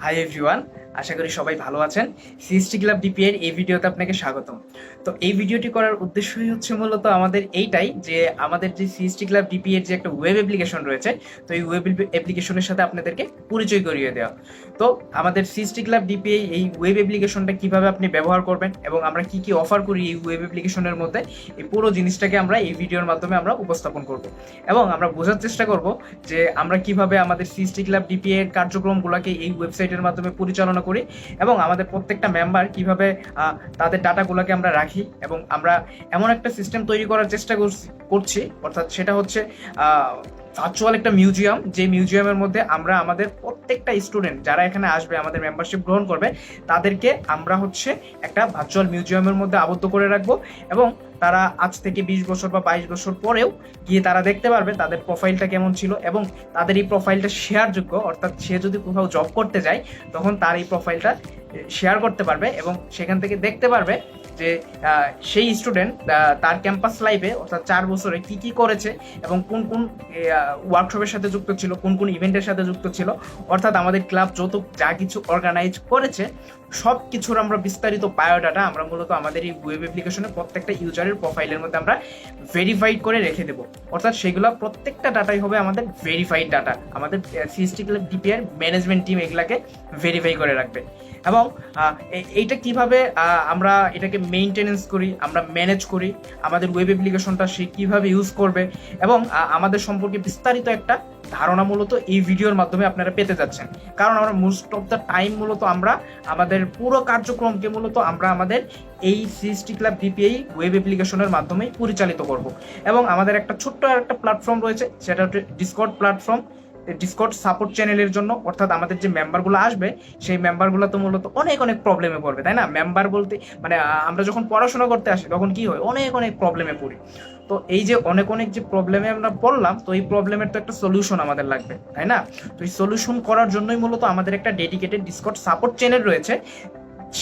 Hi everyone, আশা করি সবাই ভালো আছেন। সিএসটি ক্লাব ডিপি এর এই ভিডিওতে আপনাকে স্বাগতম। তো এই ভিডিওটি করার উদ্দেশ্যই হচ্ছে মূলত আমাদের এইটাই যে আমাদের যে সিএসটি ক্লাব ডিপি এর যে একটা ওয়েব অ্যাপ্লিকেশন রয়েছে, তো এই ওয়েব অ্যাপ্লিকেশনের সাথে আপনাদেরকে পরিচয় করিয়ে দেওয়া। তো আমাদের সিএসটি ক্লাব ডিপি এই ওয়েব অ্যাপ্লিকেশনটা কিভাবে আপনি ব্যবহার করবেন এবং আমরা কি কি অফার করি এই ওয়েব অ্যাপ্লিকেশনের মধ্যে, এই পুরো জিনিসটাকে আমরা এই ভিডিওর মাধ্যমে আমরা উপস্থাপন করব এবং আমরা বোঝার চেষ্টা করব যে আমরা কিভাবে আমাদের সিএসটি ক্লাব ডিপি এর কার্যক্রমগুলোকে এই ওয়েবসাইটের মাধ্যমে পরিচালনা করি এবং আমাদের প্রত্যেকটা মেম্বার কিভাবে তাদের ডাটাগুলোকে আমরা রাখি এবং আমরা এমন একটা সিস্টেম তৈরি করার চেষ্টা করছি, অর্থাৎ সেটা হচ্ছে ভার্চুয়াল একটা মিউজিয়াম, যে মিউজিয়ামের মধ্যে আমরা আমাদের প্রত্যেকটা স্টুডেন্ট যারা এখানে আসবে, আমাদের মেম্বারশিপ গ্রহণ করবে, তাদেরকে আমরা হচ্ছে একটা ভার্চুয়াল মিউজিয়ামের মধ্যে আবদ্ধ করে রাখবো এবং তারা আজ থেকে 20 বছর বা 22 বছর পরেও গিয়ে তারা দেখতে পারবে তাদের প্রোফাইলটা কেমন ছিল এবং তাদের এই প্রোফাইলটা শেয়ারযোগ্য, অর্থাৎ সে যদি কোথাও জব করতে যায় তখন তার এই প্রোফাইলটা শেয়ার করতে পারবে এবং সেখান থেকে দেখতে পারবে যে সেই স্টুডেন্ট তার ক্যাম্পাস লাইফে অর্থাৎ 4 বছরে কি কি করেছে এবং কোন কোন ওয়ার্কশপের সাথে যুক্ত ছিল, কোন কোন ইভেন্টের সাথে যুক্ত ছিল, অর্থাৎ আমাদের ক্লাব যত যা কিছু অর্গানাইজ করেছে সব কিছুর আমরা বিস্তারিত বায়োডাটা আমরা মূলত আমাদের এই ওয়েব অ্যাপ্লিকেশনে প্রত্যেকটা ইউজারের প্রোফাইলের মধ্যে আমরা ভেরিফাইড করে রেখে দেবো। অর্থাৎ সেগুলো প্রত্যেকটা ডাটাই হবে আমাদের ভেরিফাইড ডাটা। আমাদের CST club DPR management team এগুলাকে ভেরিফাই করে রাখবে এবং এইটা কিভাবে আমরা এটাকে মেইনটেনেন্স করি, আমরা ম্যানেজ করি, আমাদের ওয়েব অ্যাপ্লিকেশনটা সে কিভাবে ইউজ করবে এবং আমাদের সম্পর্কে বিস্তারিত একটা ধারণা মূলত এই ভিডিওর মাধ্যমে আপনারা পেতে যাচ্ছেন। কারণ আমরা মোস্ট অফ দ্য টাইম মূলত আমরা আমাদের পুরো কার্যক্রমকে মূলত আমরা আমাদের এই সিএসটি ক্লাব ডিপিআই ওয়েব অ্যাপ্লিকেশনের মাধ্যমেই পরিচালিত করব এবং আমাদের একটা ছোট্ট একটা প্ল্যাটফর্ম রয়েছে, সেটা হচ্ছে ডিসকর্ড প্ল্যাটফর্ম, ডিসকর্ড সাপোর্ট চ্যানেলের জন্য। অর্থাৎ আমাদের যে মেম্বারগুলো আসবে সেই মেম্বারগুলো তো মূলত অনেক অনেক প্রবলেমে পড়বে, তাই না? মেম্বার বলতে মানে আমরা যখন পড়াশোনা করতে আসি তখন কি হয়, অনেক অনেক প্রবলেমে পড়ি। তো এই যে অনেক অনেক যে প্রবলেমে আমরা পড়লাম, তো এই প্রবলেমের তো একটা সলিউশন আমাদের লাগবে, তাই না? তো এই সলিউশন করার জন্যই মূলত আমাদের একটা ডেডিকেটেড ডিসকর্ড সাপোর্ট চ্যানেল রয়েছে।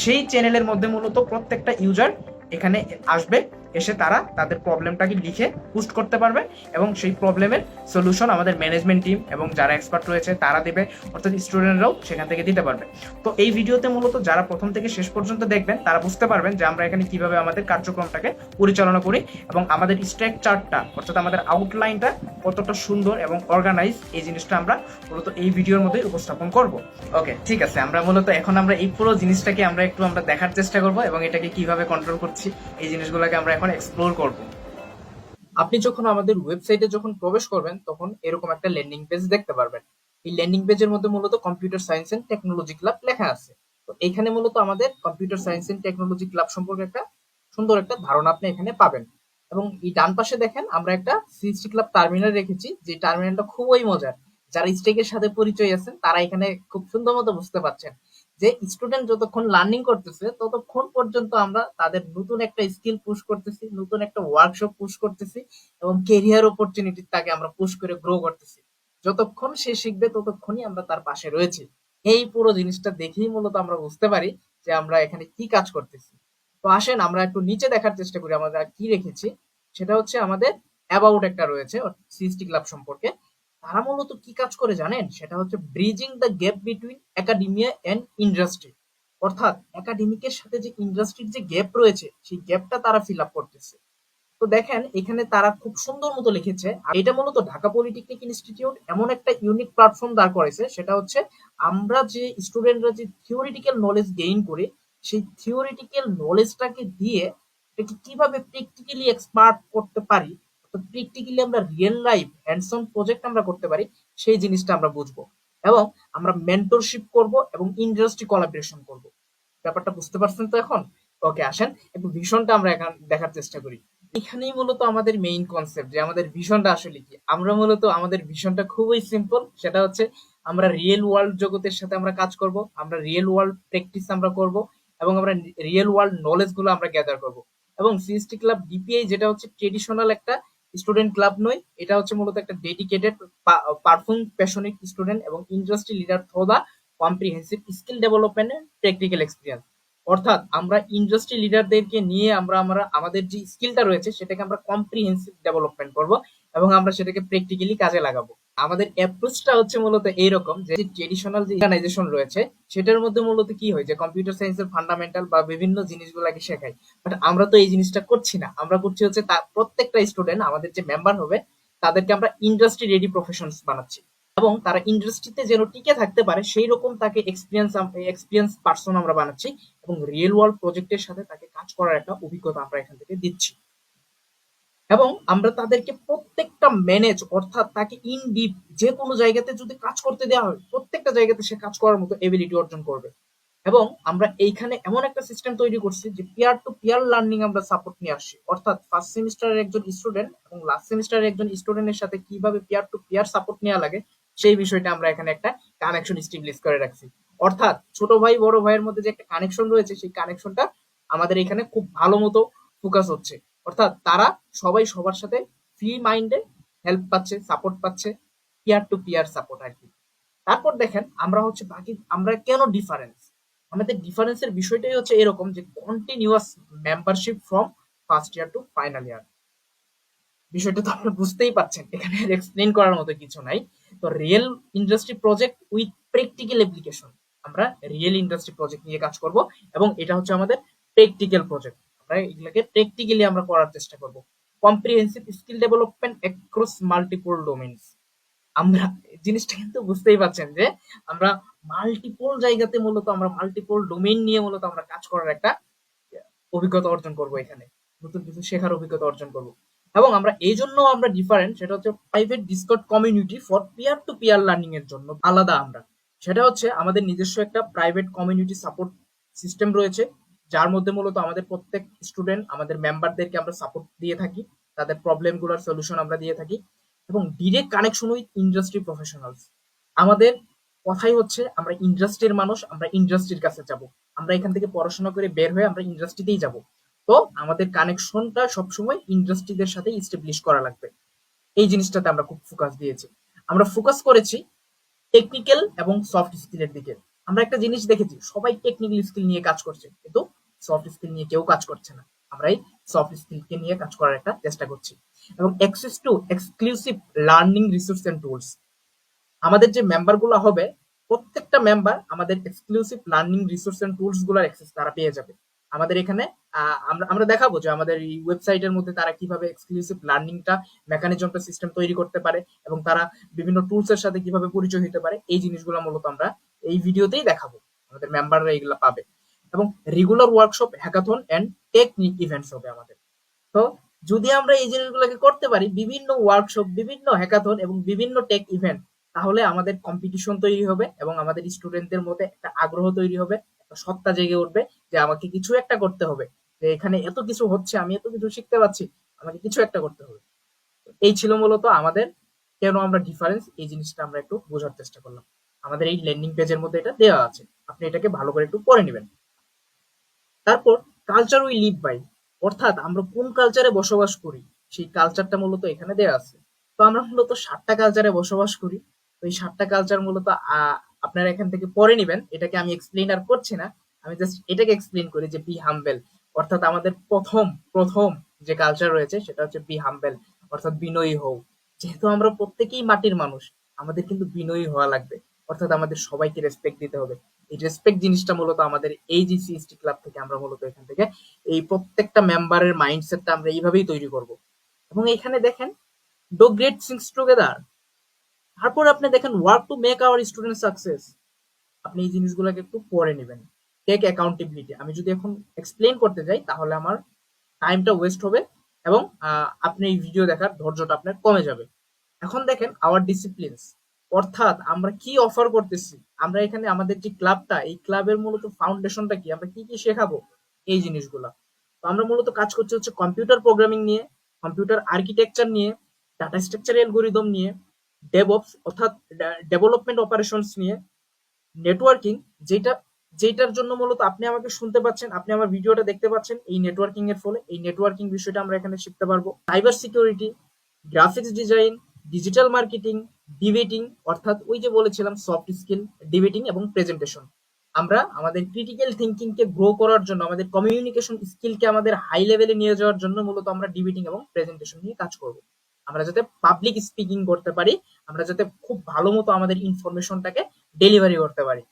সেই চ্যানেলের মধ্যে মূলত প্রত্যেকটা ইউজার এখানে আসবে, এসে তারা তাদের প্রবলেমটাকে লিখে পোস্ট করতে পারবে এবং সেই প্রবলেমের সলিউশন আমাদের ম্যানেজমেন্ট টিম এবং যারা এক্সপার্ট রয়েছে তারা দেবে, অর্থাৎ স্টুডেন্টরাও সেখান থেকে দিতে পারবে। তো এই ভিডিওতে মূলত যারা প্রথম থেকে শেষ পর্যন্ত দেখবেন তারা বুঝতে পারবেন যে আমরা এখানে কিভাবে আমাদের কার্যক্রমটাকে পরিচালনা করি এবং আমাদের স্ট্রাকচারটা অর্থাৎ আমাদের আউটলাইনটা কতটা সুন্দর এবং অর্গানাইজ, এই জিনিসটা আমরা মূলত এই ভিডিওর মধ্যে উপস্থাপন করব। ওকে, ঠিক আছে, আমরা মূলত এখন আমরা এই পুরো জিনিসটাকে আমরা একটু আমরা দেখার চেষ্টা করব এবং এটাকে কিভাবে কন্ট্রোল করছি এই জিনিসগুলোকে আমরা এখন এক্সপ্লোর করব। আপনি যখন আমাদের ওয়েবসাইটে যখন প্রবেশ করবেন তখন এরকম একটা ল্যান্ডিং পেজ দেখতে পারবেন। এই ল্যান্ডিং পেজের মধ্যে মূলত computer science and technology club লেখা আছে। তো এখানে মূলত আমাদের computer science and technology club সম্পর্কে একটা সুন্দর একটা ধারণা আপনি এখানে পাবেন এবং এই ডান পাশে দেখেন আমরা একটা সিএসটি ক্লাব টার্মিনাল রেখেছি, যে টার্মিনালটা খুবই মজার। যারা স্টেকের সাথে পরিচয় আছেন তারা এখানে খুব সুন্দর মতো বুঝতে পারছেন যে স্টুডেন্ট যতক্ষণ লার্নিং করতেছে ততক্ষণ পর্যন্ত আমরা তাদের নতুন একটা স্কিল পুশ করতেছি, নতুন একটা ওয়ার্কশপ পুশ করতেছি এবং কেরিয়ার অপরচুনিটি তাকে আমরা পুশ করে গ্রো করতেছি। যতক্ষণ সে শিখবে ততক্ষণই আমরা তার পাশে রয়েছি। এই পুরো জিনিসটা দেখেই মূলত আমরা বুঝতে পারি যে আমরা এখানে কি কাজ করতেছি। তো আসেন আমরা একটু নিচে দেখার চেষ্টা করি আমরা কি রেখেছি। সেটা হচ্ছে আমাদের অ্যাবাউট একটা রয়েছে সিএসটি ক্লাব সম্পর্কে। তারা মূলত কি কাজ করে জানেন? সেটা হচ্ছে bridging the gap between academia and industry. অর্থাৎ একাডেমিকের সাথে যে ইন্ডাস্ট্রির যে গ্যাপ রয়েছে সেই গ্যাপটা তারা ফিল আপ করতেছে। তো দেখেন এখানে তারা খুব সুন্দর মতো লিখেছে, আর এটা মূলত ঢাকা পলিটেকনিক ইনস্টিটিউট এমন একটা ইউনিক প্ল্যাটফর্ম দাঁড় করেছে, সেটা হচ্ছে আমরা যে স্টুডেন্টরা যে থিওরিটিক্যাল নলেজ গেইন করে সেই থিওরিটিক্যাল নলেজটাকে দিয়ে এটাকে কিভাবে প্র্যাকটিক্যালি এক্সপার্ট করতে পারি, প্র্যাকটিক্যালি আমরা real life hands on project আমরা করতে পারি, সেই জিনিসটা আমরা বুঝবো এবং আমরা মেন্টরশিপ করব এবং ইন্ডাস্ট্রি কোলাবোরেশন করব। ব্যাপারটা বুঝতে পারছেন তো এখন? ওকে, আসেন একটু ভিশনটা আমরা এখন দেখার চেষ্টা করি। এখানেই মূলত আমাদের মেইন কনসেপ্ট যে আমাদের ভিশনটা আসলে কি। আমরা মূলত আমাদের ভিশনটা খুবই সিম্পল, সেটা হচ্ছে আমরা রিয়েল ওয়ার্ল্ড জগতের সাথে আমরা কাজ করব, আমরা রিয়েল ওয়ার্ল্ড প্র্যাকটিস আমরা করব এবং আমরা রিয়েল ওয়ার্ল্ড নলেজ গুলো আমরা গ্যাদার করব। এবং সিএসটি ক্লাব ডিপিআই যেটা হচ্ছে ট্রেডিশনাল একটা স্টুডেন্ট ক্লাব নয়, এটা হচ্ছে মূলত একটা ডেডিকেটেড পারফর্ম প্যাশনেট স্টুডেন্ট এবং industry leader through the comprehensive skill development and practical experience. অর্থাৎ আমরা ইন্ডাস্ট্রি লিডারদেরকে নিয়ে আমরা আমাদের যে স্কিলটা রয়েছে সেটাকে আমরা কম্প্রিহেন্সিভ ডেভেলপমেন্ট করব এবং আমরা সেটাকে প্র্যাকটিক্যালি কাজে লাগাবো। আমাদের অ্যাপ্রোচটা হচ্ছে মূলত এইরকম যে ট্রেডিশনাল যে অর্গানাইজেশন রয়েছে সেটার মধ্যে মূলত কি হয় যে কম্পিউটার সায়েন্সের ফান্ডামেন্টাল বা বিভিন্ন জিনিসগুলোকে শেখায়, বাট আমরা তো এই জিনিসটা করছি না। আমরা করছি হচ্ছে তার প্রত্যেকটা স্টুডেন্ট আমাদের যে মেম্বার হবে তাদেরকে আমরা ইন্ডাস্ট্রি রেডি প্রফেশনস বানাচ্ছি এবং তারা ইন্ডাস্ট্রিতে যেন টিকে থাকতে পারে সেই রকম তাকে এক্সপিরিয়েন্স পার্সন আমরা বানাচ্ছি এবং রিয়েল ওয়ার্ল্ড প্রজেক্টের সাথে তাকে কাজ করার একটা অভিজ্ঞতা আমরা এখান থেকে দিচ্ছি। এবং আমরা তাদেরকে প্রত্যেকটা ম্যানেজ অর্থাৎ তাকে ইন ডিপ যে কোনো জায়গাতে যদি কাজ করতে দেওয়া হয় প্রত্যেকটা জায়গাতে সে কাজ করার মতো এবিলিটি অর্জন করবে। এবং আমরা এইখানে এমন একটা সিস্টেম তৈরি করছি যে পিয়ার টু পিয়ার লার্নিং আমরা সাপোর্ট নিয়ে আসছি, অর্থাৎ ফার্স্ট সেমিস্টারের একজন স্টুডেন্ট এবং লাস্ট সেমিস্টারের একজন স্টুডেন্টের সাথে কিভাবে পিয়ার টু পিয়ার সাপোর্ট নেওয়া লাগে সেই বিষয়টা আমরা এখানে একটা কানেকশন স্টাবলিশ করে রাখছি। অর্থাৎ ছোট ভাই বড় ভাইয়ের মধ্যে যে একটা কানেকশন রয়েছে সেই কানেকশনটা আমাদের এখানে খুব ভালো মতো ফোকাস হচ্ছে। অর্থাৎ তারা সবাই সবার সাথে ফ্রি মাইন্ডে হেল্প পাচ্ছে, সাপোর্ট পাচ্ছে, পিয়ার টু পিয়ার সাপোর্ট আর কি। তারপর দেখেন আমরা হচ্ছে বাকি আমরা কেন ডিফারেন্স, আমাদের ডিফারেন্সের বিষয়টাই হচ্ছে এরকম যে continuous membership from first year to final year. বিষয়টা তো আপনি বুঝতেই পারছেন, এখানে এক্সপ্লেন করার মতো কিছু নাই। তো real industry project with practical application, আমরা রিয়েল ইন্ডাস্ট্রি প্রজেক্ট নিয়ে কাজ করব এবং এটা হচ্ছে আমাদের প্র্যাকটিক্যাল প্রজেক্ট। আমরা এগুলোকে প্র্যাকটিক্যালি আমরা করার চেষ্টা করব। Comprehensive skill development across multiple domains, আমরা জিনিসটা কিন্তু বুঝতেই পারছেন যে আমরা মাল্টিপল জায়গাতে মূলত আমরা মাল্টিপল ডোমেইন নিয়ে মূলত আমরা কাজ করার একটা অভিজ্ঞতা অর্জন করব, এখানে নতুন কিছু শেখার অভিজ্ঞতা অর্জন করব। এবং আমরা এই জন্য আমরা ডিফারেন্ট, সেটা হচ্ছে private Discord community for peer to peer learning এর জন্য আলাদা আমরা, সেটা হচ্ছে আমাদের নিজস্ব একটা প্রাইভেট কমিউনিটি সাপোর্ট সিস্টেম রয়েছে যার মধ্যে মূলত আমাদের প্রত্যেক স্টুডেন্ট আমাদের মেম্বারদেরকে আমরা সাপোর্ট দিয়ে থাকি, তাদের প্রবলেমগুলোর সলিউশন আমরা দিয়ে থাকি এবং direct connection with industry professionals. আমাদের কথাই হচ্ছে আমরা ইন্ডাস্ট্রির মানুষ, আমরা ইন্ডাস্ট্রির কাছে যাব, আমরা এখান থেকে পড়াশোনা করে বের হয়ে আমরা ইন্ডাস্ট্রিতেই যাব। তো আমাদের কানেকশনটা সবসময় ইন্ডাস্ট্রিদের সাথে ইস্টাবলিশ করা লাগবে, এই জিনিসটাতে আমরা খুব ফোকাস দিয়েছি। আমরা ফোকাস করেছি টেকনিক্যাল এবং সফট স্কিলের দিকে। আমরা একটা জিনিস দেখেছি সবাই টেকনিক্যাল স্কিল নিয়ে কাজ করছে কিন্তু সফট স্কিল নিয়ে কেউ কাজ করছে না, আমরা এই সফট স্কিলকে নিয়ে কাজ করার একটা চেষ্টা করছি। এবং access to exclusive learning resource and tools, আমাদের যে মেম্বার গুলো হবে প্রত্যেকটা মেম্বার আমাদের exclusive learning resource and tools গুলোর অ্যাক্সেস তারা পেয়ে যাবে আমাদের এখানে। আমরা আমরা দেখাবো যে আমাদের এই ওয়েবসাইটের মধ্যে তারা কিভাবে এক্সক্লুসিভ লার্নিংটা মেকানিজমটা সিস্টেম তৈরি করতে পারে এবং তারা বিভিন্ন টুলস এর সাথে কিভাবে পরিচয় হতে পারে, এই জিনিসগুলো মূলত আমরা এই ভিডিওতেই দেখাবো, আমাদের মেম্বাররা এইগুলো পাবে। এবং regular workshop, hackathon and technic events হবে আমাদের। তো যদি আমরা এই জিনিসগুলোকে করতে পারি, বিভিন্ন ওয়ার্কশপ, বিভিন্ন হ্যাকাথন এবং বিভিন্ন টেক ইভেন্ট, তাহলে আমাদের কম্পিটিশন তৈরি হবে এবং আমাদের স্টুডেন্টদের মধ্যে একটা আগ্রহ তৈরি হবে, একটা সত্তা জেগে উঠবে যে আমাকে কিছু একটা করতে হবে, যে এখানে এত কিছু হচ্ছে, আমি এত কিছু শিখতে পাচ্ছি, আমাকে কিছু একটা করতে হবে। এই ছিল মূলত আমাদের কেন আমরা ডিফারেন্স, এই জিনিসটা আমরা একটু বোঝার চেষ্টা করলাম। আমাদের এই ল্যান্ডিং পেজের মধ্যে এটা দেওয়া আছে, আপনি এটাকে ভালো করে একটু পড়ে নেবেন। তারপর কালচার উই লিভ বাই, অর্থাৎ আমরা কোন কালচারে বসবাস করি সেই কালচারটা মূলত এখানে দেওয়া আছে। তো আমরা মূলত 7টা কালচারে বসবাস করি। তো এই 7টা কালচার মূলত আপনারা এখান থেকে পড়ে নেবেন, এটাকে আমি এক্সপ্লেন আর করছি না, আমি জাস্ট এটাকে এক্সপ্লেন করি যে বি হাম্বেল। অর্থাৎ আমাদের প্রথম প্রথম যে কালচার রয়েছে সেটা হচ্ছে বি হাম্বেল, অর্থাৎ বিনয়ী হও। যেহেতু আমরা প্রত্যেকেই মাটির মানুষ, আমাদের কিন্তু বিনয়ী হওয়া লাগবে, অর্থাৎ আমাদের সবাইকে রেসপেক্ট দিতে হবে। এই রেসপেক্ট জিনিসটা মূলত আমাদের এই যে সিএসটি ক্লাব থেকে আমরা মূলত এখান থেকে এই প্রত্যেকটা মেম্বারের মাইন্ডসেটটা আমরা এইভাবেই তৈরি করব। এবং এখানে দেখেন ডো গ্রেট থিংস টুগেদার, তারপর আপনি দেখেন work to make our student success, আপনি এই জিনিসগুলোকে একটু পড়ে নেবেন। টেক অ্যাকাউন্টেবিলিটি, আমি যদি এখন এক্সপ্লেন করতে যাই তাহলে আমার টাইমটা ওয়েস্ট হবে এবং আপনি এই ভিডিও দেখার ধৈর্যটা আপনার কমে যাবে। এখন দেখেন আওয়ার ডিসিপ্লিনস, অর্থাৎ আমরা কি অফার করতেছি, আমরা এখানে আমাদের যে ক্লাবটা, এই ক্লাবের মূলত ফাউন্ডেশনটা কি, আমরা কি কি শেখাবো, এই জিনিসগুলা। তো আমরা মূলত কাজ করছি হচ্ছে কম্পিউটার প্রোগ্রামিং নিয়ে, কম্পিউটার আর্কিটেকচার নিয়ে, ডাটা স্ট্রাকচার অ্যালগরিদম নিয়ে, ডেভঅপস অর্থাৎ ডেভেলপমেন্ট অপারেশনস নিয়ে, নেটওয়ার্কিং, যেটা যেটার জন্য মূলত আপনি আমাকে শুনতে পাচ্ছেন, আপনি আমার ভিডিওটা দেখতে পাচ্ছেন, এই নেটওয়ার্কিং এর ফলে এই নেটওয়ার্কিং বিষয়টা আমরা এখানে শিখতে পারবো। Cyber security, graphics design, digital marketing, debating, অর্থাৎ ওই যে বলেছিলাম সফট স্কিল, ডিবেটিং এবং প্রেজেন্টেশন। আমরা আমাদের ক্রিটিক্যাল থিঙ্কিং কে গ্রো করার জন্য, আমাদের কমিউনিকেশন স্কিলকে আমাদের হাই লেভেলে নিয়ে যাওয়ার জন্য মূলত আমরা ডিবেটিং এবং প্রেজেন্টেশন নিয়ে কাজ করব। আমরা যাতে পাবলিক স্পিকিং করতে পারি, আমরা যাতে খুব ভালো মতো আমাদের ইনফরমেশনটাকে ডেলিভারি করতে পারি।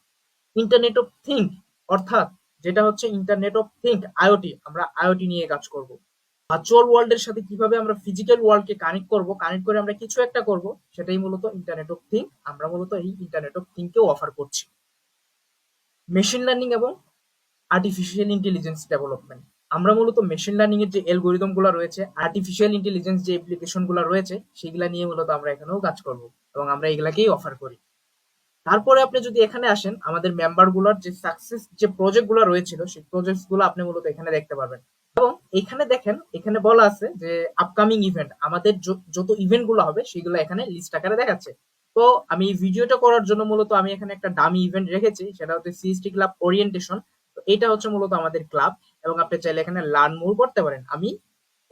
ইন্টারনেট অফ থিঙ্ক, অর্থাৎ যেটা হচ্ছে ইন্টারনেট অফ থিঙ্ক, আইওটি, আমরা আইওটি নিয়ে কাজ করব। ভার্চুয়াল ওয়ার্ল্ডের সাথে কিভাবে আমরা ফিজিক্যাল ওয়ার্ল্ডকে কানেক্ট করব, কানেক্ট করে আমরা কিছু একটা করব, সেটাই মূলত ইন্টারনেট অফ থিঙ্ক। আমরা মূলত এই ইন্টারনেট অফ থিঙ্ককেও অফার করছি। মেশিন লার্নিং এবং আর্টিফিশিয়াল ইন্টেলিজেন্স ডেভেলপমেন্ট, আমরা মূলত মেশিন লার্নিং এর যে অ্যালগরিদম গুলো রয়েছে, আর্টিফিশিয়াল ইন্টেলিজেন্স যে অ্যাপ্লিকেশন গুলো রয়েছে, সেগুলা নিয়ে মূলত আমরা এখানেও কাজ করব এবং আমরা এগুলাকেই অফার করি। তারপরে আপনি যদি এখানে আসেন, আমাদের মেম্বার গুলোর যে সাকসেস যে প্রজেক্ট গুলো রয়েছিল, সেই প্রজেক্ট গুলো আপনি মূলত এখানে দেখতে পারবেন। এবং এখানে দেখেন, এখানে বলা আছে যে আপকামিং ইভেন্ট, আমাদের যত ইভেন্ট গুলো হবে সেগুলো এখানে লিস্ট আকারে দেখাচ্ছে। তো আমি এই ভিডিওটা করার জন্য মূলত আমি এখানে একটা দামি ইভেন্ট রেখেছি, সেটা হচ্ছে সিএসটি ক্লাব ওরিয়েন্টেশন। তো এটা হচ্ছে মূলত আমাদের ক্লাব, এবং আপনি চাইলে এখানে লার্ন মোর করতে পারেন। আমি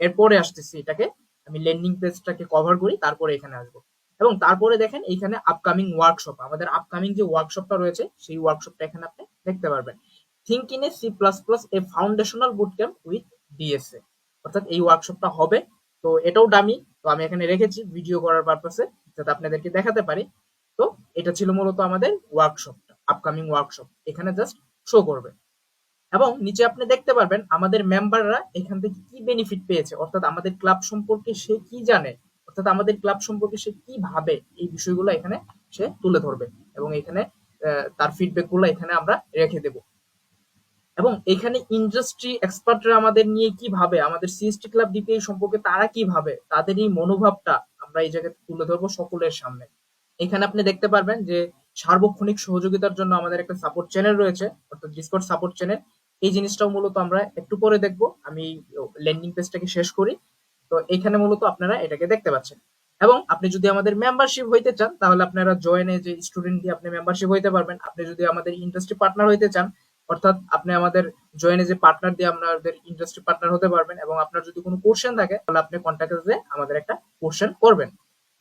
এরপরে আসতেছি, এটাকে আমি ল্যান্ডিং পেজটাকে কভার করি, তারপরে এখানে আসবো। এবং তারপরে দেখেন এইখানে আপকামিং ওয়ার্কশপ, আমাদের আপকামিং যে ওয়ার্কশপটা রয়েছে সেই ওয়ার্কশপটা এখানে আপনি দেখতে পারবেন। Think in a C plus plus a foundational boot camp with DSA, অর্থাৎ এই ওয়ার্কশপটা হবে। তো এটাও ডামি, তো আমি এখানে রেখেছি ভিডিও করার পারপাসে, যাতে আপনাদেরকে দেখাতে পারি। তো এটা ছিল মূলত আমাদের ওয়ার্কশপটা, আপকামিং ওয়ার্কশপ এখানে জাস্ট শো করবে। এবং নিচে আপনি দেখতে পারবেন আমাদের মেম্বাররা এখান থেকে কি বেনিফিট পেয়েছে, অর্থাৎ আমাদের ক্লাব সম্পর্কে সে কি জানে, অর্থাৎ আমাদের ক্লাব সম্পর্কে সে কি ভাবে, এই বিষয়গুলো এখানে সে তুলে ধরবে। এবং এখানে তার ফিডব্যাক গুলো এখানে আমরা রেখে দেব। এবং এখানে ইন্ডাস্ট্রি এক্সপার্টরা আমাদের নিয়ে কি ভাবে, আমাদের সিএসটি ক্লাব ডিপিআই সম্পর্কে তারা কি ভাবে, তাদের এই মনোভাবটা আমরা এই জায়গায় তুলে ধরবো সকলের সামনে। এখানে আপনি দেখতে পারবেন যে সার্বক্ষণিক সহযোগিতার জন্য আমাদের একটা সাপোর্ট চ্যানেল রয়েছে, অর্থাৎ ডিসকর্ড সাপোর্ট চ্যানেল। এই জিনিসটাও মূলত আমরা একটু পরে দেখব, আমি ল্যান্ডিং পেজটাকে শেষ করি। তো এখানে মূলত আপনারা এটাকে দেখতে পাচ্ছেন। এবং আপনি যদি আমাদের মেম্বারশিপ হইতে চান, তাহলে আপনারা জয়েনে যে স্টুডেন্ট দিয়ে আপনি মেম্বারশিপ হইতে পারবেন। আপনি যদি আমাদের ইন্ডাস্ট্রি পার্টনার হইতে চান, অর্থাৎ আপনি আমাদের জয়েনে যে পার্টনার দিয়ে আপনাদের ইন্ডাস্ট্রি পার্টনার হতে পারবেন। এবং আপনার যদি কোনো কোশ্চেন থাকে, তাহলে আপনি কন্ট্যাক্টে আমাদের একটা কোশ্চেন করবেন।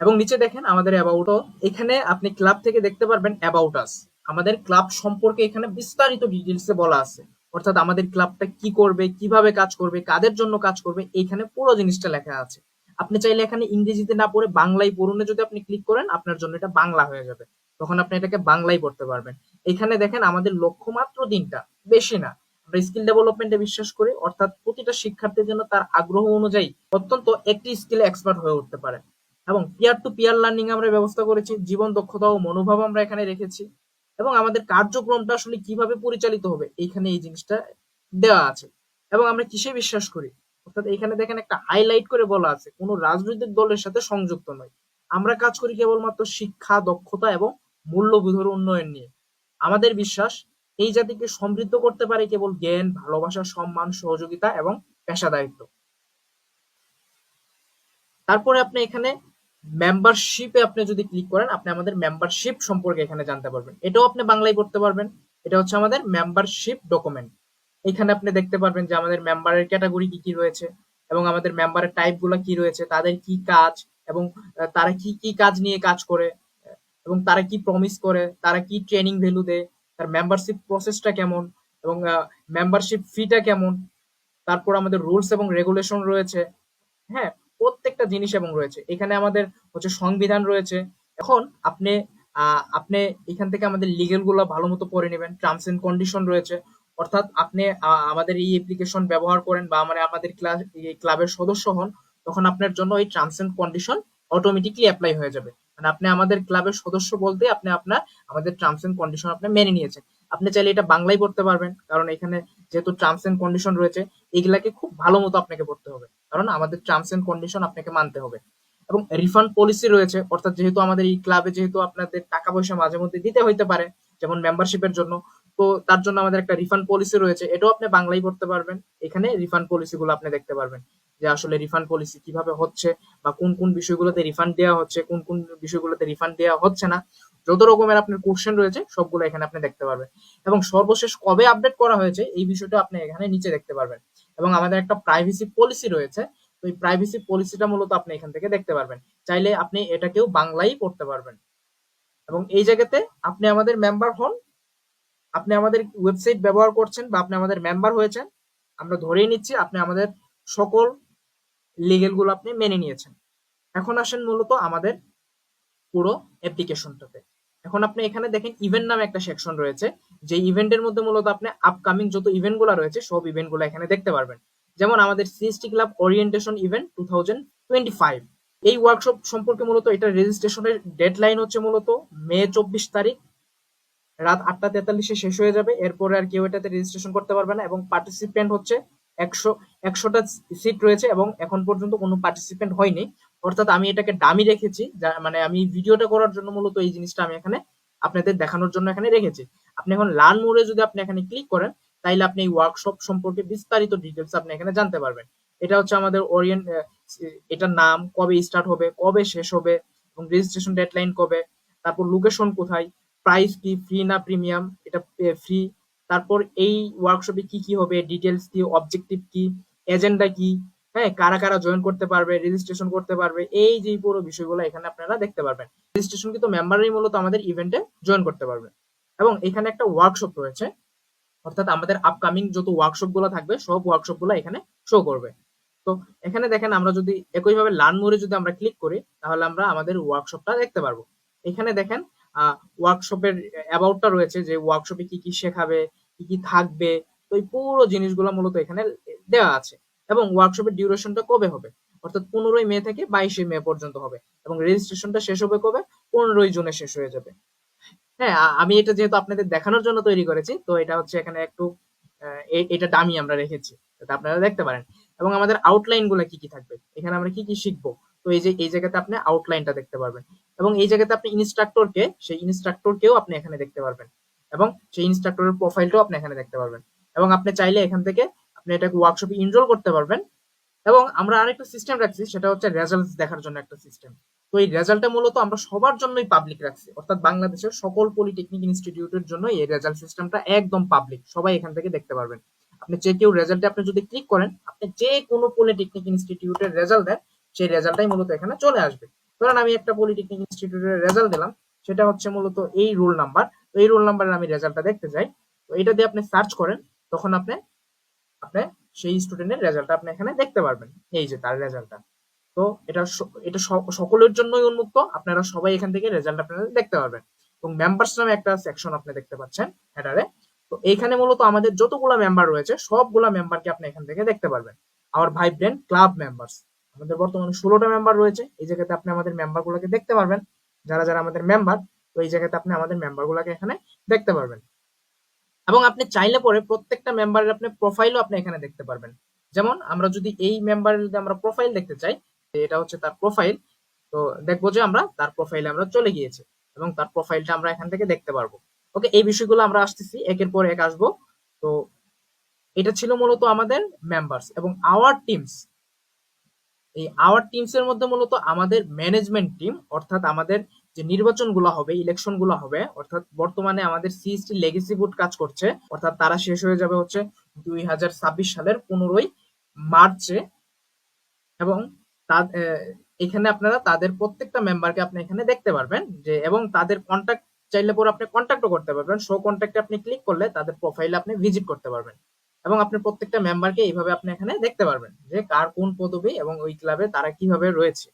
এবং নিচে দেখেন আমাদের অ্যাবাউটও, এখানে আপনি ক্লাব থেকে দেখতে পারবেন অ্যাবাউট আস, আমাদের ক্লাব সম্পর্কে এখানে বিস্তারিত ডিটেলসে বলা আছে। অর্থাৎ আমাদের ক্লাবটা কি করবে, কিভাবে কাজ করবে, কাদের জন্য কাজ করবে, এইখানে পুরো জিনিসটা লেখা আছে। আপনি চাইলে এখানে ইংরেজিতে না পড়ে বাংলায় পড়ুন, যদি আপনি ক্লিক করেন আপনার জন্য এটা বাংলা হয়ে যাবে, তখন আপনি এটাকে বাংলায় পড়তে পারবেন। এখানে দেখেন আমাদের লক্ষ্য মাত্র 3টা, বেশি না। আমরা স্কিল ডেভেলপমেন্টে বিশ্বাস করি, অর্থাৎ প্রতিটা শিক্ষার্থীর জন্য তার আগ্রহ অনুযায়ী অত্যন্ত একটি স্কিলে এক্সপার্ট হয়ে উঠতে পারে। এবং পিয়ার টু পিয়ার লার্নিং আমরা ব্যবস্থা করেছি, জীবন দক্ষতা ও মনোভাব আমরা এখানে রেখেছি। এবং আমাদের কার্যক্রমটা আসলে কিভাবে পরিচালিত হবে এইখানে এই জিনিসটা দেওয়া আছে। এবং আমরা কিসে বিশ্বাস করি, অর্থাৎ এখানে দেখেন একটা হাইলাইট করে বলা আছে, কোনো রাজনৈতিক দলের সাথে সংযুক্ত নয়। আমরা কাজ করি কেবলমাত্র শিক্ষা, দক্ষতা এবং মূল্যবোধের উন্নয়ন নিয়ে। আমাদের বিশ্বাস এই জাতিকে সমৃদ্ধ করতে পারে কেবল জ্ঞান, ভালোবাসা, সম্মান, সহযোগিতা এবং পেশাদারিত্ব। তারপরে আপনি এখানে মেম্বারশিপে আপনি যদি ক্লিক করেন, আপনি আমাদের মেম্বারশিপ সম্পর্কে এখানে জানতে পারবেন। এটাও আপনি বাংলায় পড়তে পারবেন। এটা হচ্ছে আমাদের মেম্বারশিপ ডকুমেন্ট। এখানে আপনি দেখতে পারবেন যে আমাদের মেম্বারের ক্যাটাগরি কি কি রয়েছে, এবং আমাদের মেম্বারের টাইপ গুলো কি রয়েছে, তাদের কি কাজ, এবং তারা কি কি কাজ নিয়ে কাজ করে, এবং তারা কি প্রমিস করে, তারা কি ট্রেনিং ভ্যালু দেয়, তার মেম্বারশিপ প্রসেসটা কেমন, এবং মেম্বারশিপ ফিটা কেমন। তারপর আমাদের রুলস এবং রেগুলেশন রয়েছে, হ্যাঁ, প্রত্যেকটা জিনিস এবং রয়েছে। এখানে আমাদের হচ্ছে সংবিধান রয়েছে। এখন আপনি আপনি এখান থেকে আমাদের লিগেল গুলো ভালো মতো পড়ে নেবেন। টার্মস এন্ড কন্ডিশন রয়েছে, অর্থাৎ আপনি আমাদের এই অ্যাপ্লিকেশন ব্যবহার করেন বা আমাদের ক্লাবের সদস্য হন, তখন আপনার জন্য এই terms and condition automatically apply হয়ে যাবে। মানে আপনি আমাদের ক্লাবের সদস্য বলতে আপনি আমাদের টার্মস এন্ড কন্ডিশন আপনি মেনে নিয়েছেন। আপনি চাইলে এটা বাংলায় পড়তে পারবেন, কারণ এখানে যেহেতু টার্মস এন্ড কন্ডিশন রয়েছে, এগুলাকে খুব ভালো মতো আপনাকে পড়তে হবে, কারণ আমাদের টার্মস এন্ড কন্ডিশন আপনাকে মানতে হবে। এবং রিফান্ড পলিসি রয়েছে, অর্থাৎ যেহেতু আমাদের এই ক্লাবে যেহেতু আপনাদের টাকা পয়সা মাঝে মধ্যে দিতে হইতে পারে, যেমন মেম্বারশিপের জন্য, তো তার জন্য আমাদের একটা রিফান্ড পলিসি রয়েছে, এটাও আপনি বাংলায় পড়তে পারবেন। এখানে রিফান্ড পলিসি গুলো আপনি দেখতে পারবেন, যে আসলে রিফান্ড পলিসি কিভাবে হচ্ছে, বা কোন কোন বিষয়গুলোতে রিফান্ড দেওয়া হচ্ছে, কোন কোন বিষয়গুলোতে রিফান্ড দেওয়া হচ্ছে না। যত রকমের আপনার কোশ্চেন রয়েছে সবগুলো এখানে আপনি দেখতে পারবেন। এবং সর্বশেষ কবে আপডেট করা হয়েছে এই বিষয়টা আপনি এখানে নিচে দেখতে পারবেন। এবং আমাদের একটা প্রাইভেসি পলিসি রয়েছে, তো এই প্রাইভেসি পলিসিটা মূলত আপনি এখান থেকে দেখতে পারবেন। চাইলে আপনি এটাকেও বাংলাই পড়তে পারবেন। এবং এই জায়গাতে আপনি আমাদের মেম্বার হন, আপনি আমাদের ওয়েবসাইট ব্যবহার করছেন বা আপনি আমাদের মেম্বার হয়েছেন, আমরা ধরেই নিচ্ছি আপনি আমাদের সকল লিগেল গুলো আপনি মেনে নিয়েছেন। এখন আসেন মূলত আমাদের পুরো অ্যাপ্লিকেশনটাতে। এখন আপনি এখানে দেখেন ইভেন্ট নামে একটা সেকশন রয়েছে, যে ইভেন্টের মধ্যে মূলত আপনি আপকামিং যত ইভেন্ট গুলা রয়েছে সব ইভেন্ট গুলা এখানে দেখতে পারবেন। যেমন আমাদের সিএসটি ক্লাব ওরিয়েন্টেশন ইভেন্ট 2025, এই ওয়ার্কশপ সম্পর্কে মূলত এটা রেজিস্ট্রেশনের ডেডলাইন হচ্ছে মূলত মে 24 তারিখ রাত 8টা 43-এ শেষ হয়ে যাবে। এরপরে আর কেউ এটাতে রেজিস্ট্রেশন করতে পারবে না, এবং পার্টিসিপেন্ট হচ্ছে 100টা সিট রয়েছে এবং এখন পর্যন্ত কোনো পার্টিসিপেন্ট হয়নি। অর্থাৎ আমি এটাকে ডামি রেখেছি, মানে আমি ভিডিওটা করার জন্য মূলত এই জিনিসটা আমি এখানে আপনাদের দেখানোর জন্য এখানে রেখেছি। আপনি এখন লার্ন মোডে যদি আপনি এখানে ক্লিক করেন, তাইলে আপনি এই ওয়ার্কশপ সম্পর্কে বিস্তারিত ডিটেলস আপনি এখানে জানতে পারবেন। এটা হচ্ছে আমাদের এটার নাম, কবে স্টার্ট হবে, কবে শেষ হবে, এবং রেজিস্ট্রেশন ডেডলাইন কবে, তারপর লোকেশন কোথায়, প্রাইস কি, ফ্রি না প্রিমিয়াম, এটা ফ্রি, তারপর এই ওয়ার্কশপে কি কি হবে, ডিটেলস কি, অবজেক্টিভ কি, এজেন্ডা কি, হ্যাঁ, কারা কারা জয়েন করতে পারবে, রেজিস্ট্রেশন করতে পারবে, এই যে পুরো বিষয়গুলো এখানে আপনারা দেখতে পারবেন। রেজিস্ট্রেশন কিন্তু মেম্বাররাই মূলত আমাদের ইভেন্টে জয়েন করতে পারবে। এবং এখানে একটা ওয়ার্কশপ রয়েছে, অর্থাৎ আমাদের আপকামিং যত ওয়ার্কশপ গুলো থাকবে সব ওয়ার্কশপ গুলো এখানে শো করবে। তো এখানে দেখেন আমরা যদি একইভাবে লার্ন মোরে যদি আমরা ক্লিক করি, তাহলে আমরা আমাদের ওয়ার্কশপটা দেখতে পারবো। এখানে দেখেন ওয়ার্কশপের অ্যাবাউটটা রয়েছে, যে ওয়ার্কশপে কি কি শেখাবে, কি কি থাকবে। তো এই পুরো জিনিসগুলো মূলত এখানে দেওয়া আছে। এবং ওয়ার্কশপের ডিউরেশনটা কবে হবে, অর্থাৎ 15ই মে থেকে 22শে মে পর্যন্ত হবে, এবং রেজিস্ট্রেশনটা শেষ হবে কবে, 15ই জুনে শেষ হয়ে যাবে। হ্যাঁ, আমি এটা যেহেতু আপনাদের দেখানোর জন্য তৈরি করেছি, তো এটা হচ্ছে এখানে একটু এটা ডামি আমরা রেখেছি, যাতে আপনারা দেখতে পারেন। এবং আমাদের আউটলাইন গুলো কি কি থাকবে, এখানে আমরা কি কি শিখবো, তো এই যে এই জায়গাতে আপনি আউটলাইনটা দেখতে পারবেন। এবং এই জায়গাতে আপনি সেই ইনস্ট্রাক্টরকেও আপনি এখানে দেখতে পারবেন, এবং সেই ইনস্ট্রাক্টরের প্রোফাইলটাও আপনি এখানে দেখতে পারবেন। এবং আপনি চাইলে এখান থেকে আপনি এটাকে ওয়ার্কশপে এনরোল করতে পারবেন। এবং আমরা আরেকটা সিস্টেম রাখছি, সেটা হচ্ছে রেজাল্ট দেখার জন্য একটা সিস্টেম। তো এই রেজাল্টটা মূলত আমরা সবার জন্যই পাবলিক রাখছি, অর্থাৎ বাংলাদেশের সকল পলিটেকনিক ইনস্টিটিউটের জন্য এই রেজাল্ট সিস্টেমটা একদম পাবলিক, সবাই এখান থেকে দেখতে পারবেন। আপনি যে কেউ রেজাল্টে আপনি যদি ক্লিক করেন, আপনি যে কোনো পলিটেকনিক ইনস্টিটিউটের রেজাল্ট দেন, সেই রেজাল্টটাই মূলত এখানে চলে আসবে। ধরেন আমি একটা পলিটেকনিক ইনস্টিটিউটের রেজাল্ট দিলাম, সেটা হচ্ছে মূলত এই রোল নাম্বার, তো এই রোল নাম্বারের আমি রেজাল্টটা দেখতে চাই। তো এটা দিয়ে আপনি সার্চ করেন, তখন আপনি আপনি সেই স্টুডেন্টের রেজাল্টটা আপনি এখানে দেখতে পারবেন, এই যে তার রেজাল্টটা। তো এটা সকলের জন্যই উন্মুক্ত, আপনারা সবাই এখান থেকে রেজাল্ট আপনারা দেখতে পারবেন। এবং মেম্বার্স নামে একটা সেকশন আপনি দেখতে পাচ্ছেন হেডারে। তো এইখানে মূলত আমাদের যতগুলা মেম্বার রয়েছে সবগুলা মেম্বারকে আপনি এখান থেকে দেখতে পারবেন। আওয়ার ভাইব্রেন্ট ক্লাব মেম্বার্স, আমাদের বর্তমানে 16টা মেম্বার রয়েছে। এই জায়গাতে আপনি আমাদের মেম্বার গুলাকে দেখতে পারবেন, যারা যারা আমাদের মেম্বার। তো এই জায়গাতে আপনি আমাদের মেম্বার গুলাকে এখানে দেখতে পারবেন। এবং আপনি চাইলে পরে প্রত্যেকটা মেম্বারের আপনি প্রোফাইলও আপনি এখানে দেখতে পারবেন। যেমন আমরা যদি এই মেম্বারের যদি আমরা প্রোফাইল দেখতে চাই, এটা হচ্ছে তার প্রোফাইল। তো দেখবো যে আমরা তার প্রোফাইলে আমরা চলে গিয়েছি, এবং তার প্রোফাইলটা আমরা এখান থেকে দেখতে পারবো। ওকে, এই বিষয়গুলো আমরা আসতেছি, একের পর এক আসবো। তো এটা ছিল মূলত আমাদের মেম্বার্স এবং আওয়ার টিমস। এই আওয়ার টিমস এর মধ্যে মূলত আমাদের ম্যানেজমেন্ট টিম, অর্থাৎ আমাদের যে নির্বাচন গুলো হবে, ইলেকশন গুলো হবে, অর্থাৎ বর্তমানে আমাদের সিএসটি লেগেসি বোর্ড কাজ করছে, অর্থাৎ তারা শেষ হয়ে যাবে হচ্ছে 2026 সালের 15ই মার্চে। এবং এখানে আপনারা তাদের প্রত্যেকটা মেম্বারকে আপনি এখানে দেখতে পারবেন, যে এবং তাদের কন্ট্যাক্ট চাইলে পরে আপনি কন্ট্যাক্টও করতে পারবেন। শো কন্ট্যাক্টে আপনি ক্লিক করলে তাদের প্রোফাইলে আপনি ভিজিট করতে পারবেন, এবং আপনি প্রত্যেকটা মেম্বারকে এইভাবে আপনি এখানে দেখতে পারবেন যে কার কোন পদবি এবং ওই ক্লাবে তারা কিভাবে রয়েছে।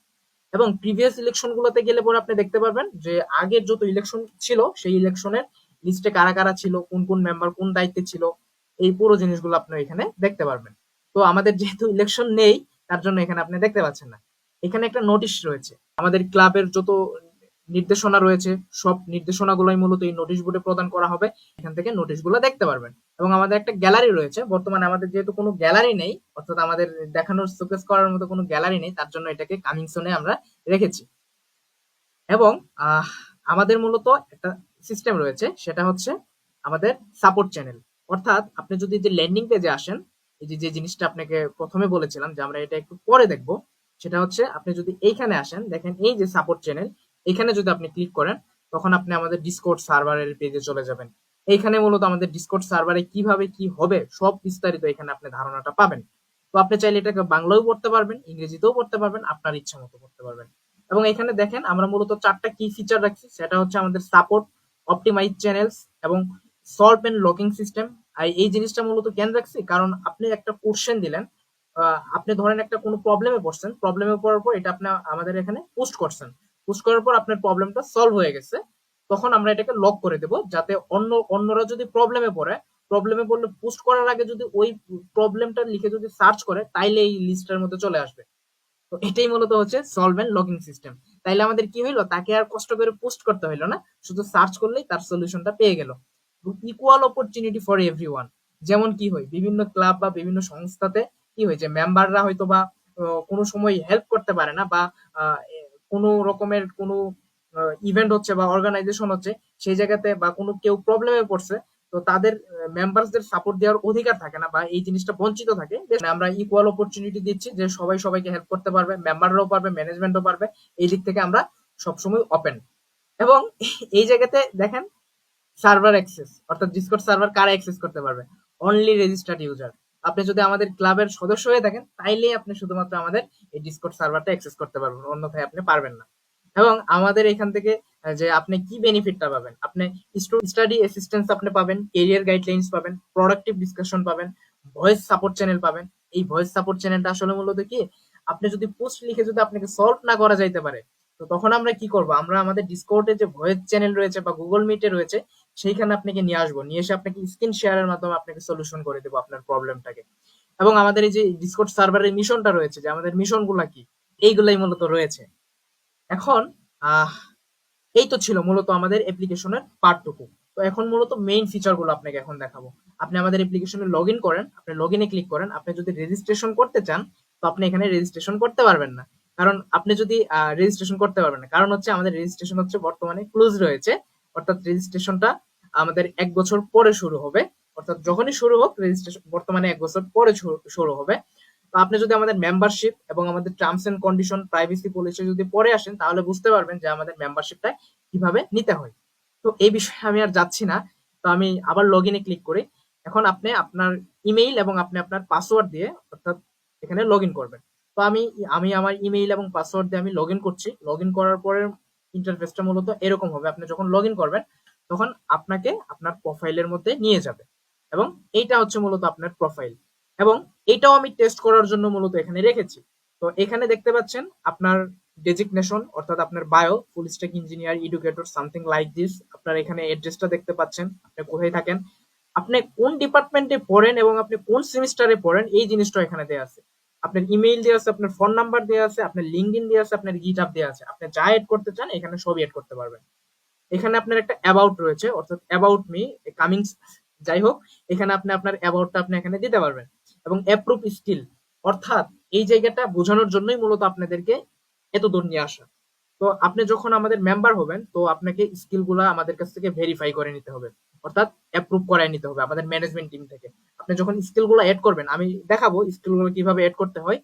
এবং প্রিভিয়াস ইলেকশন গুলোতে গেলে পরে আপনি দেখতে পারবেন যে আগের যত ইলেকশন ছিল সেই ইলেকশনের লিস্টে কারা কারা ছিল, কোন কোন মেম্বার কোন দায়িত্বে ছিল, এই পুরো জিনিসগুলো আপনি এখানে দেখতে পারবেন। তো আমাদের যেহেতু ইলেকশন নেই, তার জন্য এখানে আপনি দেখতে পাচ্ছেন না। এখানে একটা নোটিশ রয়েছে, আমাদের ক্লাবের যত নির্দেশনা রয়েছে সব নির্দেশনাগুলোই মূলত এই নোটিশ বোর্ডে প্রদান করা হবে। এখান থেকে নোটিশগুলো দেখতে পারবেন। এবং আমাদের একটা গ্যালারি রয়েছে, বর্তমানে আমাদের যেহেতু কোনো গ্যালারি নেই, অর্থাৎ আমাদের দেখানোর শোকেস করার মতো কোনো গ্যালারি নেই, তার জন্য এটাকে কামিং সুনে আমরা রেখেছি। এবং আমাদের মূলত একটা সিস্টেম রয়েছে, সেটা হচ্ছে আমাদের সাপোর্ট চ্যানেল। অর্থাৎ আপনি যদি যে ল্যান্ডিং পেজে আসেন, এই যে জিনিসটা আপনাকে প্রথমে বলেছিলাম যে আমরা এটা একটু পরে দেখব, সেটা হচ্ছে আপনি যদি এইখানে আসেন, দেখেন এই যে সাপোর্ট চ্যানেল, এখানে যদি আপনি ক্লিক করেন, তখন আপনি আমাদের ডিসকর্ড সার্ভারের পেজে চলে যাবেন। এইখানে মূলত আমাদের ডিসকর্ড সার্ভারে কিভাবে কি হবে সব বিস্তারিত এখানে আপনি ধারণাটা পাবেন। তো আপনি চাইলে এটাকে বাংলাও পড়তে পারবেন, ইংরেজিতেও পড়তে পারবেন, আপনার ইচ্ছা মতো পড়তে পারবেন। এবং এখানে দেখেন আমরা মূলত 4টা কি ফিচার রাখছি, সেটা হচ্ছে আমাদের সাপোর্ট, অপটিমাইজ চ্যানেলস এবং সলভ এন্ড লকিং সিস্টেম। আর এই জিনিসটা মূলত কেন রাখছি, কারণ আপনি একটা কোশ্চেন দিলেন, আপনি ধরেন একটা কোনো প্রবলেমে পড়ছেন, প্রবলেমে পড়ার পর এটা আপনি আমাদের এখানে পোস্ট করছেন, পোস্ট করার পর আপনার প্রবলেমটা সলভ হয়ে গেছে, তখন আমরা এটাকে লক করে দেব, যাতে অন্যরা যদি প্রবলেমে পড়লে পোস্ট করার আগে যদি ওই প্রবলেমটা লিখে যদি সার্চ করে, তাইলে এই লিস্টের মধ্যে চলে আসবে। তো এটাই মূলত হচ্ছে সলভ এন্ড লগইন সিস্টেম। তাইলে আমাদের কি হইলো, তাকে আর কষ্ট করে পোস্ট করতে হইলো না, শুধু সার্চ করলেই তার সলিউশনটা পেয়ে গেল। Equal opportunity for everyone. যেমন কি হয়, বিভিন্ন ক্লাব বা বিভিন্ন সংস্থাতে কি হয় যে মেম্বাররা হয়তো বা কোনো সময় হেল্প করতে পারে না, বা কোনো রকমের কোনো ইভেন্ট হচ্ছে বা অর্গানাইজেশন হচ্ছে, সেই জায়গাতে বা কোনো কেউ প্রবলেমে পড়ছে, তো তাদের মেম্বারসদের সাপোর্ট দেওয়ার অধিকার থাকে না, বা এই জিনিসটা বঞ্চিত থাকে। আমরা ইকুয়াল অপরচুনিটি দিচ্ছি যে সবাই সবাইকে হেল্প করতে পারবে, মেম্বাররাও পারবে, ম্যানেজমেন্টও পারবে। এই দিক থেকে আমরা সবসময় ওপেন। এবং এই জায়গাতে দেখেন, সার্ভার অ্যাক্সেস, অর্থাৎ ডিসকর্ড সার্ভার কারা অ্যাক্সেস করতে পারবে? Only registered user. আপনি যদি আমাদের ক্লাবের সদস্য হয়ে থাকেন, তাইলেই আপনি শুধুমাত্র আমাদের এই ডিসকর্ড সার্ভারটা অ্যাক্সেস করতে পারবেন, অন্যথায় আপনি পারবেন না। এবং আমাদের এখান থেকে যে আপনি কি বেনিফিটটা পাবেন, আপনি স্টাডি অ্যাসিস্ট্যান্স আপনি পাবেন, কেরিয়ার গাইডলাইন্স পাবেন, প্রোডাক্টিভ ডিসকাশন পাবেন, ভয়েস সাপোর্ট চ্যানেল পাবেন। এই ভয়েস সাপোর্ট চ্যানেলটা আসলে মূলত কি, আপনি যদি পোস্ট লিখে যদি আপনাকে সলভ না করা যাইতে পারে, তো তখন আমরা কি করব, আমরা আমাদের ডিসকর্ডে যে ভয়েস চ্যানেল রয়েছে বা গুগল মিটে রয়েছে, সেইখানে আপনাকে নিয়ে আসবো, নিয়ে এসে আপনাকে স্ক্রিন শেয়ারের মাধ্যমে আপনাকে সলিউশন করে দেবো আপনার প্রবলেমটাকে। এবং আমাদের এই যে ডিসকর্ড সার্ভারের মিশনটা রয়েছে, যে আমাদের মিশন গুলা কি, এইগুলাই মূলত রয়েছে। এখন আহ এই তো ছিল মূলত আমাদের অ্যাপ্লিকেশনের পার্টটুকু। তো এখন মূলত মেইন ফিচার গুলো আপনাকে এখন দেখাবো। আপনি আমাদের অ্যাপ্লিকেশনে লগ ইন করেন, আপনি লগ ইনে ক্লিক করেন, আপনি যদি রেজিস্ট্রেশন করতে চান, তো আপনি এখানে রেজিস্ট্রেশন করতে পারবেন না। কারণ আপনি যদি রেজিস্ট্রেশন করতে পারবেন না, কারণ হচ্ছে আমাদের রেজিস্ট্রেশন হচ্ছে বর্তমানে ক্লোজ রয়েছে। অর্থাৎ রেজিস্ট্রেশনটা আমাদের 1 বছর পরে শুরু হবে। অর্থাৎ যখনই শুরু হোক, রেজিস্ট্রেশন বর্তমানে 1 বছর পরে শুরু হবে। তো আপনি যদি আমাদের মেম্বারশিপ এবং আমাদের terms and condition, privacy policy যদি পরে আসেন, তাহলে বুঝতে পারবেন যে আমাদের মেম্বারশিপটা কিভাবে নিতে হয়। তো এই বিষয়ে আমি আর যাচ্ছি না। তো আমি আবার লগ ইনে ক্লিক করি। এখন আপনি আপনার ইমেইল এবং আপনি আপনার পাসওয়ার্ড দিয়ে, অর্থাৎ এখানে লগ ইন করবেন। তো আমি আমি আমার ইমেইল এবং পাসওয়ার্ড দিয়ে আমি লগ ইন করছি। লগ ইন করার পরে ইন্টারফেসটা মূলত এরকম হবে। আপনি যখন লগ ইন করবেন, তখন আপনাকে আপনার প্রোফাইলের মধ্যে নিয়ে যাবে, এবং এইটা হচ্ছে মূলত আপনার প্রোফাইল। এবং এটাও আমি টেস্ট করার জন্য মূলত এখানে রেখেছি। তো এখানে দেখতে পাচ্ছেন আপনার ডেজিগনেশন, অর্থাৎ আপনার bio, full stack engineer, educator, something like this. আপনার এখানে অ্যাড্রেসটা দেখতে পাচ্ছেন, আপনি কোথায় থাকেন, আপনি কোন ডিপার্টমেন্টে পড়েন এবং আপনি কোন সেমিস্টারে পড়েন, এই জিনিসটা এখানে দেওয়া আছে। আপনার ইমেইল দেওয়া আছে, আপনার ফোন নাম্বার দেওয়া আছে, আপনার লিঙ্কডইন দেওয়া আছে, আপনার গিটহাব দেওয়া আছে। আপনি যা এড করতে চান এখানে সবই এড করতে পারবেন। এখানে আপনার একটা অ্যাবাউট রয়েছে, অর্থাৎ অ্যাবাউট মি, কামিংস, যাই হোক, এখানে আপনি আপনার অ্যাবাউটটা আপনি এখানে দিতে পারবেন। এবং অ্যাপ্রুভ স্কিল, অর্থাৎ এই জায়গাটা বোঝানোর জন্যই মূলত আপনাদেরকে এত দূর নিয়ে আসা। তো আপনি যখন আমাদের মেম্বার হবেন, তো আপনাকে স্কিল গুলা আমাদের কাছ থেকে ভেরিফাই করে নিতে হবে, অর্থাৎ অ্যাপ্রুভ করায় নিতে হবে আমাদের ম্যানেজমেন্ট টিম থেকে। আপনি যখন স্কিল গুলো এড করবেন, আমি দেখাবো স্কিল গুলো কিভাবে এড করতে হয়।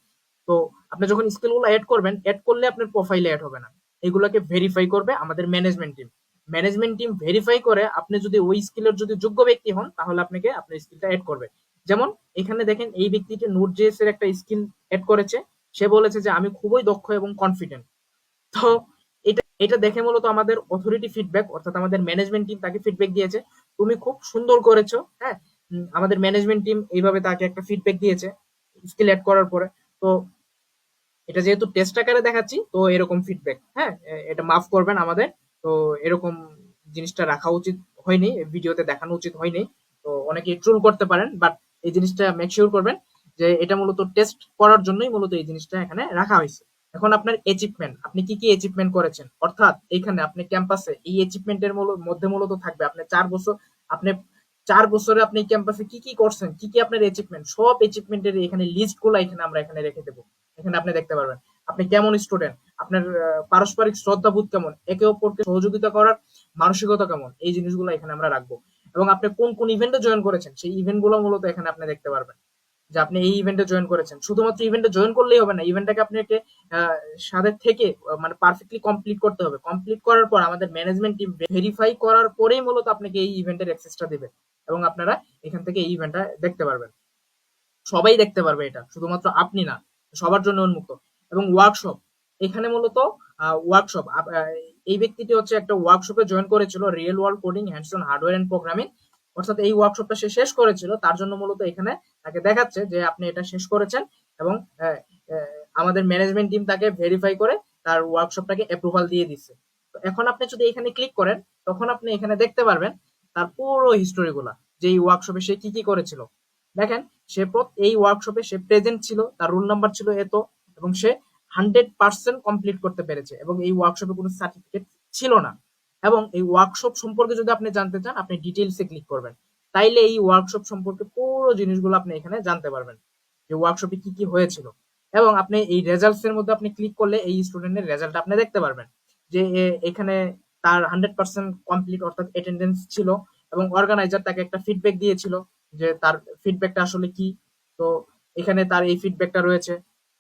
তো আপনি যখন স্কিল গুলো এড করবেন, এড করলে আপনার প্রোফাইলে এড হবে না, এগুলোকে ভেরিফাই করবে আমাদের management team. Management team verify করে আপনি যদি ওই স্কিলের যদি যোগ্য ব্যক্তি হন, তাহলে আপনাকে আপনার স্কিলটা এড করবে। যেমন এখানে দেখেন, এই ব্যক্তিটি নোট.js এর একটা স্কিল এড করেছে। সে বলেছে যে আমি খুবই দক্ষ এবং কনফিডেন্ট। তো এটা দেখে মূলত আমাদের অথরিটি ফিডব্যাক, অর্থাৎ আমাদের ম্যানেজমেন্ট টিম তাকে ফিডব্যাক দিয়েছে, তুমি খুব সুন্দর করেছো। হ্যাঁ, আমাদের ম্যানেজমেন্ট টিম এইভাবে তাকে একটা ফিডব্যাক দিয়েছে স্কিল এড করার পরে। তো এটা যেহেতু টেস্ট আকারে দেখাচ্ছি, তো এরকম ফিডব্যাক, হ্যাঁ, এটা মাফ করবেন আমাদের। তো এরকম জিনিসটা রাখা উচিত হয়নি, ভিডিওতে দেখানো উচিত হয়নি। তো অনেকে ট্রোল করতে পারেন, বাট এই জিনিসটা মেক শিওর করবেন যে এটা মূলত টেস্ট করার জন্যই মূলত এই জিনিসটা এখানে রাখা হয়েছে। এখন আপনার অ্যাচিভমেন্ট, আপনি কি কি অ্যাচিভমেন্ট করেছেন, অর্থাৎ এখানে আপনি ক্যাম্পাসে এই অ্যাচিভমেন্টের মধ্যে মূলত থাকবে আপনি 4 বছর, আপনি 4 বছরে আপনি ক্যাম্পাসে কি কি করছেন, কি কি আপনার অ্যাচিভমেন্ট, সব অ্যাচিভমেন্টের এখানে লিস্ট গুলো এখানে আমরা এখানে রেখে দেবো। এখানে আপনি দেখতে পারবেন আপনি কেমন স্টুডেন্ট, আপনার পারস্পরিক শ্রদ্ধাবোধ কেমন, একে অপরকে সহযোগিতা করার মানসিকতা কেমন, এই জিনিসগুলো এখানে আমরা রাখবো। এবং আপনি কোন কোন ইভেন্টে জয়েন করেছেন, সেই ইভেন্ট গুলো মূলত এখানে আপনি দেখতে পারবেন, যে আপনি এই ইভেন্টে জয়েন করেছেন। শুধুমাত্র ইভেন্টে জয়েন করলেই হবে না, ইভেন্টটাকে আপনাকে সাথে থেকে মানে পারফেক্টলি কমপ্লিট করতে হবে। কমপ্লিট করার পর আমাদের ম্যানেজমেন্ট টিম ভেরিফাই করার পরেই মূলত আপনাকে এই ইভেন্টের অ্যাক্সেসটা দিবে, এবং আপনারা এখান থেকে এই ইভেন্টটা দেখতে পারবেন। সবাই দেখতে পারবে, এটা শুধুমাত্র আপনি না, সবার জন্য উন্মুক্ত। এবং ওয়ার্কশপ, এখানে মূলত ওয়ার্কশপ, এই ব্যক্তিটি হচ্ছে একটা ওয়ার্কশপে জয়েন করেছিল, real world coding, hands on hardware and programming. অর্থাৎ এই ওয়ার্কশপটা সে শেষ করেছিল, তার জন্য মূলত এখানে তাকে দেখাচ্ছে যে আপনি এটা শেষ করেছেন, এবং আহ, আহ, আমাদের ম্যানেজমেন্ট টিম তাকে ভেরিফাই করে তার ওয়ার্কশপটাকে অ্যাপ্রুভাল দিয়ে দিচ্ছে। তো এখন আপনি যদি এখানে ক্লিক করেন, তখন আপনি এখানে দেখতে পারবেন তার পুরো হিস্টোরি গুলা, যে এই ওয়ার্কশপে সে কি কি করেছিল। দেখেন, এই ওয়ার্কশপে সে প্রেজেন্ট ছিল, তার রোল নাম্বার ছিল এত, এবং সে 100% কমপ্লিট করতে পেরেছে, এবং এই ওয়ার্কশপে কোনো সার্টিফিকেট ছিল না। এবং এই ওয়ার্কশপ সম্পর্কে যদি আপনি জানতে চান, আপনি ডিটেলসে ক্লিক করবেন, তাইলে এই ওয়ার্কশপ সম্পর্কে পুরো জিনিসগুলো আপনি এখানে জানতে পারবেন, যে ওয়ার্কশপে কি কি হয়েছিল। এবং আপনি এই রেজাল্টস এর মধ্যে আপনি ক্লিক করলে এই স্টুডেন্টের রেজাল্ট আপনি দেখতে পারবেন, যে এখানে তার 100% কমপ্লিট অর্থাৎ অ্যাটেন্ডেন্স ছিল, এবং অর্গানাইজার তাকে একটা ফিডব্যাক দিয়েছিল যে তার ফিডব্যাকটা আসলে কি। তো এখানে তার এই ফিডব্যাকটা রয়েছে,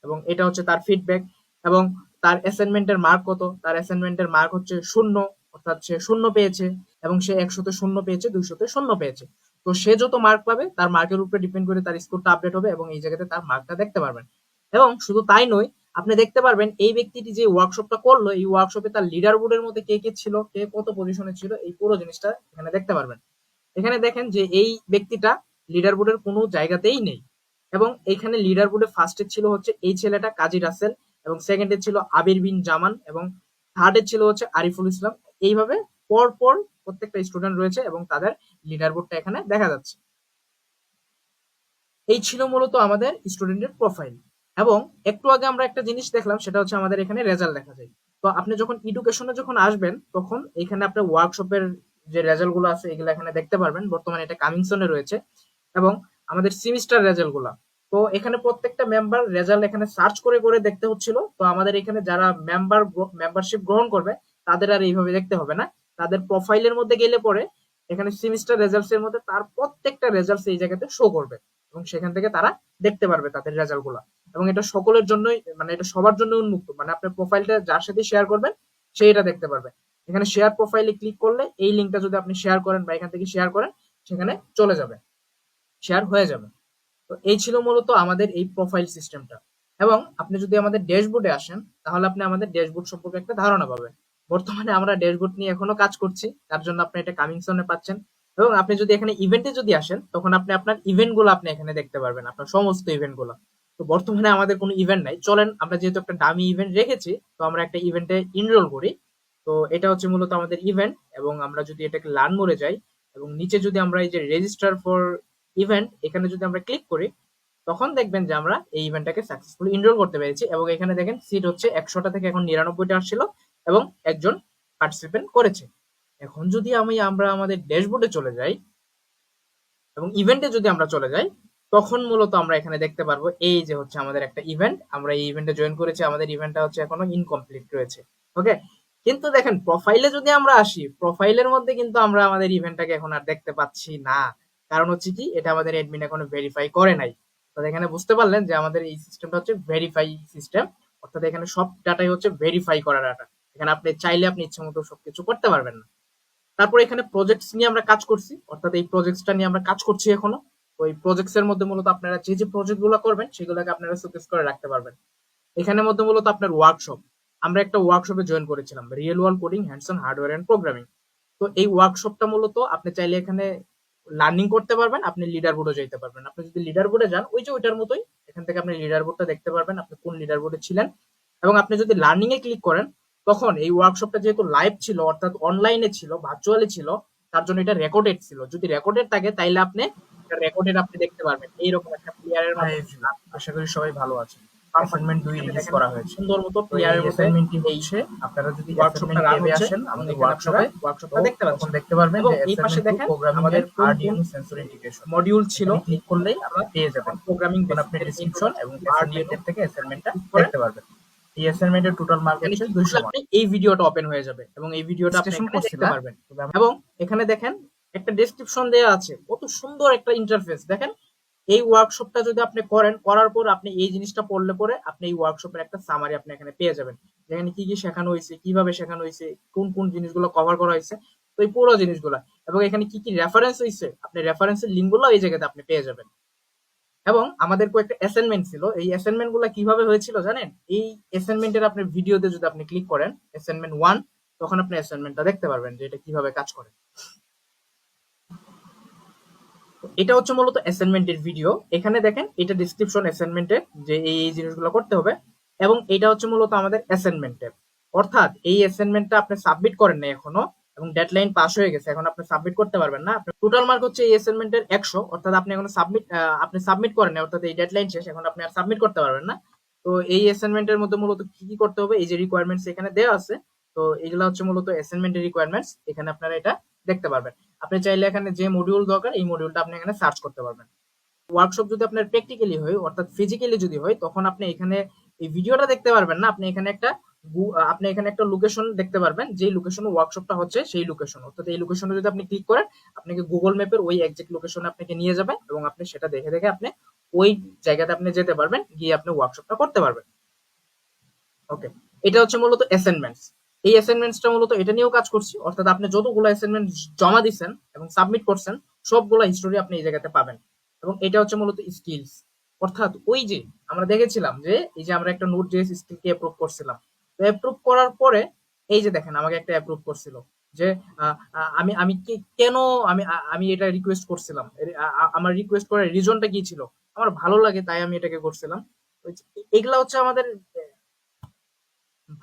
এবং এটা হচ্ছে তার ফিডব্যাক। এবং তার অ্যাসাইনমেন্টের মার্ক কত, তার অ্যাসাইনমেন্টের মার্ক হচ্ছে 0, অর্থাৎ সে 0 পেয়েছে, এবং সে 100-তে 0 পেয়েছে, 200-তে 0 পেয়েছে। তো সে যত মার্ক পাবে তার মার্কের উপরে ডিপেন্ড করে তার স্কোরটা আপডেট হবে, এবং এই জায়গাতে তার মার্কটা দেখতে পারবেন। এবং শুধু তাই নয়, আপনি দেখতে পারবেন এই ব্যক্তিটি যে ওয়ার্কশপটা করলো, এই ওয়ার্কশপে তার লিডার বোর্ডের মধ্যে কে কে ছিল, কে কত পজিশনে ছিল, এই পুরো জিনিসটা এখানে দেখতে পারবেন। এখানে দেখেন যে এই ব্যক্তিটা লিডার বোর্ডের কোনো জায়গাতেই নেই, এবং এখানে লিডার বোর্ডে ফার্স্টে ছিল হচ্ছে এই ছেলেটা কাজী রাসেল, এবং সেকেন্ডে ছিল আবির বিন জামান, এবং থার্ডে ছিল হচ্ছে আরিফুল ইসলাম। এইভাবে পর পর প্রত্যেকটা স্টুডেন্ট রয়েছে, এবং তাদের লিডার বোর্ডটা এখানে দেখা যাচ্ছে। এই ছিল মূলত আমাদের স্টুডেন্টের প্রোফাইল। এবং একটু আগে আমরা একটা জিনিস দেখলাম, সেটা হচ্ছে আমাদের এখানে রেজাল্ট দেখা যায়। তো আপনি যখন এডুকেশনে যখন আসবেন, তখন এখানে আপনার ওয়ার্কশপের যে রেজাল্ট গুলো আছে এগুলো এখানে দেখতে পারবেন। বর্তমানে এটা কামিংসনে রয়েছে। এবং আমাদের সেমিস্টার রেজাল্ট গুলা, তো এখানে প্রত্যেকটা মেম্বার রেজাল্ট এখানে সার্চ করে করে দেখতে হচ্ছিল। তো আমাদের এখানে যারা মেম্বারশিপ গ্রহণ করবে, তাদের আর এইভাবে দেখতে হবে না। তাদের প্রোফাইলের মধ্যে গেলে পরে এখানে সেমিস্টার রেজাল্টস এর মধ্যে তার প্রত্যেকটা রেজাল্টস এই জায়গাতে শো করবে, এবং সেখান থেকে তারা দেখতে পারবে তাদের রেজাল্ট গুলা। এবং এটা সকলের জন্যই, মানে এটা সবার জন্য উন্মুক্ত, মানে আপনার প্রোফাইলটা যার সাথে শেয়ার করবেন সে এটা দেখতে পারবে। এখানে শেয়ার প্রোফাইলে ক্লিক করলে এই লিঙ্কটা যদি আপনি শেয়ার করেন বা এখান থেকে শেয়ার করেন, সেখানে চলে যাবে, শেয়ার হয়ে যাবে। তো এই ছিল মূলত আমাদের এই প্রোফাইল সিস্টেমটা। এবং আপনি যদি আমাদের ড্যাশবোর্ডে আসেন, তাহলে আপনি আমাদের ড্যাশবোর্ড সম্পর্কে একটা ধারণা পাবেন। বর্তমানে আমরা ড্যাশবোর্ড নিয়ে এখনো কাজ করছি, তার জন্য আপনি এটা কামিং সনে পাচ্ছেন। এবং আপনি যদি এখানে ইভেন্টে যদি আসেন, তখন আপনি আপনার ইভেন্ট গুলো আপনি এখানে দেখতে পারবেন, আপনার সমস্ত ইভেন্ট গুলো। তো বর্তমানে আমাদের কোনো ইভেন্ট নাই, চলেন আমরা যেহেতু একটা ডামি ইভেন্ট রেখেছি, তো আমরা একটা ইভেন্টে ইনরোল করি। তো এটা হচ্ছে মূলত আমাদের ইভেন্ট। এবং আমরা যদি এটাকে লার্ন মোডে যাই, এবং নিচে যদি আমরা এই যে রেজিস্টার ফর ইভেন্ট, এখানে যদি আমরা ক্লিক করি, তখন দেখবেন যে আমরা এই ইভেন্টটাকে সাকসেসফুলি এনরোল করতে পেরেছি। এবং এখানে দেখেন সিট হচ্ছে 100টা থেকে এখন 99টা আসছিল, এবং একজন পার্টিসিপেন্ট করেছে। এখন যদি আমরা আমাদের ড্যাশবোর্ডে চলে যাই, এবং ইভেন্টে যদি আমরা চলে যাই, তখন মূলত আমরা এখানে দেখতে পারবো এই যে হচ্ছে আমাদের একটা ইভেন্ট, আমরা এই ইভেন্টে জয়েন করেছি, আমাদের ইভেন্টটা হচ্ছে এখনো ইনকমপ্লিট রয়েছে। ওকে, কিন্তু দেখেন প্রোফাইলে যদি আমরা আসি, প্রোফাইলের মধ্যে কিন্তু আমরা আমাদের ইভেন্টটাকে এখন আর দেখতে পাচ্ছি না। কারণ হচ্ছে কি, এটা আমাদের অ্যাডমিন এখনো ভেরিফাই করে নাই। তো এখানে বুঝতে পারলেন যে আমাদের এই সিস্টেমটা হচ্ছে ভেরিফাই সিস্টেম, অর্থাৎ এখানে সব ডাটাই হচ্ছে ভেরিফাই করা ডাটা। এখানে আপনি চাইলে আপনি ইচ্ছা মতো সবকিছু করতে পারবেন না। তারপর এখানে প্রজেক্টস নিয়ে আমরা কাজ করছি, অর্থাৎ এই প্রজেক্টসটা নিয়ে আমরা কাজ করছি এখনো। ওই প্রজেক্টস এর মধ্যে মূলত আপনারা যে যে প্রজেক্ট গুলো করবেন, সেগুলোকে আপনারা শোকেস করে রাখতে পারবেন। এখানে মধ্যে মূলত আপনার ওয়ার্কশপ, আমরা একটা ওয়ার্কশপে জয়েন করেছিলাম, real world coding hands on hardware and programming. তো এই ওয়ার্কশপটা মূলত আপনি চাইলে এখানে লার্নিং করতে পারবেন, আপনি লিডার বোর্ডে যেতে পারবেন। আপনি যদি লিডার বোর্ডে যান, ওই যে ওইটার মতোই এখান থেকে আপনি লিডার বোর্ডটা দেখতে পারবেন, আপনি কোন লিডার বোর্ডে ছিলেন। এবং আপনি যদি লার্নিং এ ক্লিক করেন, তখন এই ওয়ার্কশপটা যেহেতু লাইভ ছিল, অর্থাৎ অনলাইনে ছিল, ভার্চুয়ালি ছিল, তার জন্য এটা রেকর্ডেড ছিল। যদি রেকর্ডেড থাকে, তাইলে আপনি রেকর্ডেড আপনি দেখতে পারবেন এইরকম একটা প্লেয়ারের মধ্যে। আশা করি সবাই ভালো আছেন। অ্যাসাইনমেন্ট 2 রিলিজ করা হয়েছে সুন্দর মতো প্লেয়ারের মধ্যে। অ্যাসাইনমেন্টটি হচ্ছে আপনারা যদি ওয়ার্কশপটা রান আসেন আমাদের ওয়ার্কশপটা দেখতে পারবেন যে এই পাশে দেখেন আমাদের আরডিএনো সেন্সর ইন্টিগ্রেশন মডিউল ছিল, ক্লিক করলেই আপনারা পেয়ে যাবেন প্রোগ্রামিং আপনি ডেসক্রিপশন এবং আরডিএনো থেকে অ্যাসাইনমেন্টটা দেখতে পারবেন। এই অ্যাসাইনমেন্টের টোটাল মার্ক হচ্ছে 200 মার্ক। এই ভিডিওটা ওপেন হয়ে যাবে, এবং এই ভিডিওটা আপনি এখানে দেখতে পারবেন। এবং এখানে দেখেন একটা ডেসক্রিপশন দেয়া আছে, কত সুন্দর একটা ইন্টারফেস দেখেন। এই ওয়ার্কশপটা যদি আপনি করেন, করার পর আপনি এই জিনিসটা পড়লে পরে আপনি এই ওয়ার্কশপের একটা সামারি আপনি এখানে পেয়ে যাবেন, যেখানে কি কি শেখানো হয়েছে, কিভাবে শেখানো হয়েছে, কোন কোন জিনিসগুলো কভার করা হয়েছে, তো এই পুরো জিনিসগুলো। এবং এখানে কি কি রেফারেন্স হয়েছে, আপনি রেফারেন্সের লিঙ্কগুলো এই জায়গাতে আপনি পেয়ে যাবেন। এবং আমাদের কয়েকটা অ্যাসাইনমেন্ট ছিল, এই অ্যাসাইনমেন্ট গুলো কিভাবে হয়েছিল জানেন? এই অ্যাসাইনমেন্টের আপনি ভিডিওতে যদি আপনি ক্লিক করেন অ্যাসাইনমেন্ট 1, তখন আপনি অ্যাসাইনমেন্টটা দেখতে পারবেন যে এটা কিভাবে কাজ করে। এটা হচ্ছে মূলত অ্যাসাইনমেন্টের ভিডিও। এখানে দেখেন এটা ডিসক্রিপশন অ্যাসাইনমেন্টের, যে এই জিনিসগুলো করতে হবে। এবং এটা হচ্ছে মূলত আমাদের অ্যাসাইনমেন্টের, অর্থাৎ এই অ্যাসাইনমেন্টটা আপনি সাবমিট করেন না এখনো, এবং ডেডলাইন পাস হয়ে গেছে, এখন আপনি সাবমিট করতে পারবেন না। আপনার টোটাল মার্ক হচ্ছে এই অ্যাসাইনমেন্টের 100, অর্থাৎ আপনি এখন আপনি সাবমিট করেন না, অর্থাৎ এই ডেডলাইন শেষ, এখন আপনি আর সাবমিট করতে পারবেন না। তো এই অ্যাসাইনমেন্টের মধ্যে মূলত কি কি করতে হবে, এই যে রিকোয়ারমেন্টস এখানে দেওয়া আছে, তো এগুলো হচ্ছে মূলত অ্যাসাইনমেন্টের রিকোয়ারমেন্টস, এখানে আপনারা এটা দেখতে পারবেন। আপনি চাইলে এখানে যে মডিউল দরকার এই মডিউলটা আপনি এখানে সার্চ করতে পারবেন। ওয়ার্কশপ যদি আপনার প্র্যাকটিক্যালি হয়, অর্থাৎ ফিজিক্যালি যদি হয়, তখন আপনি এখানে এই ভিডিওটা দেখতে পারবেন না, আপনি এখানে একটা লোকেশন দেখতে পারবেন, যেই লোকেশনে ওয়ার্কশপটা হচ্ছে সেই লোকেশন, অর্থাৎ এই লোকেশনে যদি আপনি ক্লিক করেন, আপনাকে গুগল ম্যাপের ওই এক্সাক্ট লোকেশনে আপনাকে নিয়ে যাবে, এবং আপনি সেটা দেখে দেখে আপনি ওই জায়গাতে আপনি যেতে পারবেন, গিয়ে আপনি ওয়ার্কশপটা করতে পারবেন। ওকে, এটা হচ্ছে মূলত অ্যাসাইনমেন্টস। এই অ্যাসাইনমেন্টসটা মূলত এটা নিয়েও কাজ করছি, অর্থাৎ আপনি যতগুলো অ্যাসাইনমেন্ট জমা দিচ্ছেন এবং সাবমিট করছেন, সবগুলো হিস্টোরি আপনি এই জায়গাতে পাবেন। এবং এটা হচ্ছে মূলত স্কিলস, অর্থাৎ ওই যে আমরা দেখেছিলাম যে এই যে আমরা একটা নোট জেএস স্কিলকে অ্যাপ্রুভ করছিলাম, তো অ্যাপ্রুভ করার পরে এই যে দেখেন আমাকে একটা অ্যাপ্রুভ করছিল, যে আমি আমি কেন আমি আমি এটা রিকোয়েস্ট করছিলাম, আমার রিকোয়েস্ট করার রিজনটা কি ছিল, আমার ভালো লাগে তাই আমি এটাকে করছিলাম। এগুলা হচ্ছে আমাদের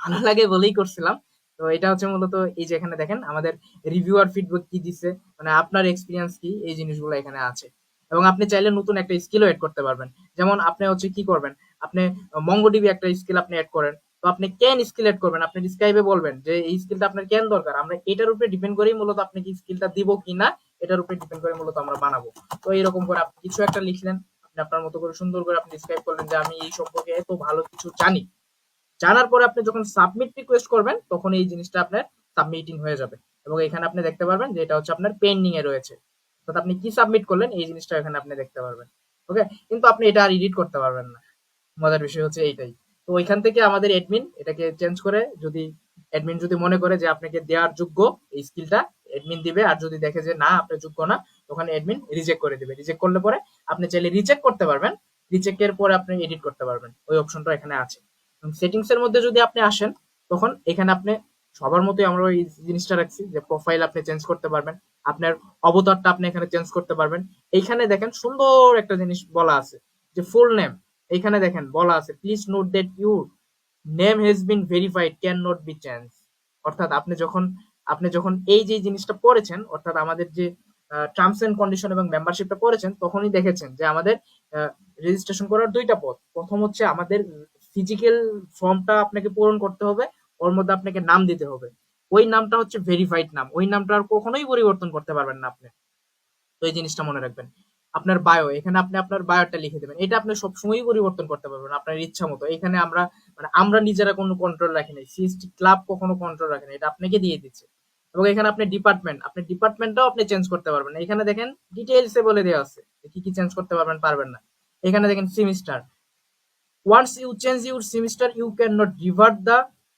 ভালো লাগে বলেই করছিলাম। তো এটা হচ্ছে মূলত এই যে এখানে দেখেন আমাদের রিভিউয়ার ফিডব্যাক কি দিছে, মানে আপনার এক্সপিরিয়েন্স কি, এই জিনিসগুলো এখানে আছে। এবং আপনি চাইলে নতুন একটা স্কিলও এড করতে পারবেন, যেমন আপনি হচ্ছে কি করবেন, আপনি মঙ্গোডিবি একটা স্কিল আপনি এড করেন, তো আপনি কেন স্কিল এড করবেন, আপনি ডিসক্রাইবে বলবেন যে এই স্কিলটা আপনার কেন দরকার, আমরা এটার উপরে ডিপেন্ড করেই মূলত আপনি কি স্কিলটা দিব কিনা, এটার উপরে ডিপেন্ড করে মূলত আমরা বানাবো। তো এরকম করে আপনি কিছু একটা লিখলেন, আপনি আপনার মতো করে সুন্দর করে আপনি ডিসক্রাইব করলেন যে আমি এই সম্পর্কে এত ভালো কিছু জানি, জানার পরে আপনি যখন সাবমিট রিকোয়েস্ট করবেন, তখন এই জিনিসটা আপনার সাবমিটিং হয়ে যাবে, এবং এখানে আপনি দেখতে পারবেন যে এটা হচ্ছে আপনার পেন্ডিং এ রয়েছে, অর্থাৎ আপনি কি সাবমিট করলেন এই জিনিসটা এখানে আপনি দেখতে পারবেন। ওকে, কিন্তু আপনি এটা আর এডিট করতে পারবেন না, মজার বিষয় হচ্ছে এইটাই। তো ওইখান থেকে আমাদের অ্যাডমিন এটাকে চেঞ্জ করে, যদি অ্যাডমিন যদি মনে করে যে আপনাকে দেওয়ার যোগ্য এই স্কিলটা, অ্যাডমিন দিবে, আর যদি দেখে যে না আপনি যোগ্য না, তখন অ্যাডমিন রিজেক্ট করে দিবে। রিজেক্ট করলে পরে আপনি চাইলে রিচেক করতে পারবেন, রিচেকের পরে আপনি এডিট করতে পারবেন, ওই অপশনটা এখানে আছে। সেটিংস এর মধ্যে যদি আপনি আসেন, তখন এখানে আপনি সবার মতোই আমরা ওই জিনিসটা রাখছি যে প্রোফাইল আপনি চেঞ্জ করতে পারবেন, আপনার অবতারটা আপনি এখানে চেঞ্জ করতে পারবেন। এইখানে দেখেন সুন্দর একটা জিনিস বলা আছে যে ফুল নেম, এইখানে দেখেন বলা আছে please note that your name has been verified can not be change, অর্থাৎ আপনি যখন এই যে জিনিসটা পড়েছেন, অর্থাৎ আমাদের যে টার্মস এন্ড কন্ডিশন এবং মেম্বারশিপটা পড়েছেন, তখনই দেখেছেন যে আমাদের রেজিস্ট্রেশন করার দুইটা পথ। প্রথম হচ্ছে আমাদের ফিজিক্যাল ফর্মটা আপনাকে পূরণ করতে হবে, ওর মধ্যে আপনাকে নাম দিতে হবে, ওই নামটা হচ্ছে ভেরিফাইড নাম, ওই নামটা আর কখনোই পরিবর্তন করতে পারবেন না আপনি। তো এই জিনিসটা মনে রাখবেন। আপনার বায়ো, এখানে আপনি আপনার বায়োটা লিখে দেবেন, এটা আপনি সবসময়ই পরিবর্তন করতে পারবেন আপনার ইচ্ছা মতো। এখানে আমরা নিজেরা কোনো কন্ট্রোল রাখি নাই, সিএসটি ক্লাব কখনো কন্ট্রোল রাখে না, এটা আপনাকে দিয়ে দিচ্ছে। এবং এখানে আপনি ডিপার্টমেন্টটাও আপনি চেঞ্জ করতে পারবেন, এখানে দেখেন ডিটেইলসে বলে দেওয়া আছে কি কি চেঞ্জ করতে পারবেন পারবেন না। এখানে দেখেন semester, once you change your semester you can not revert the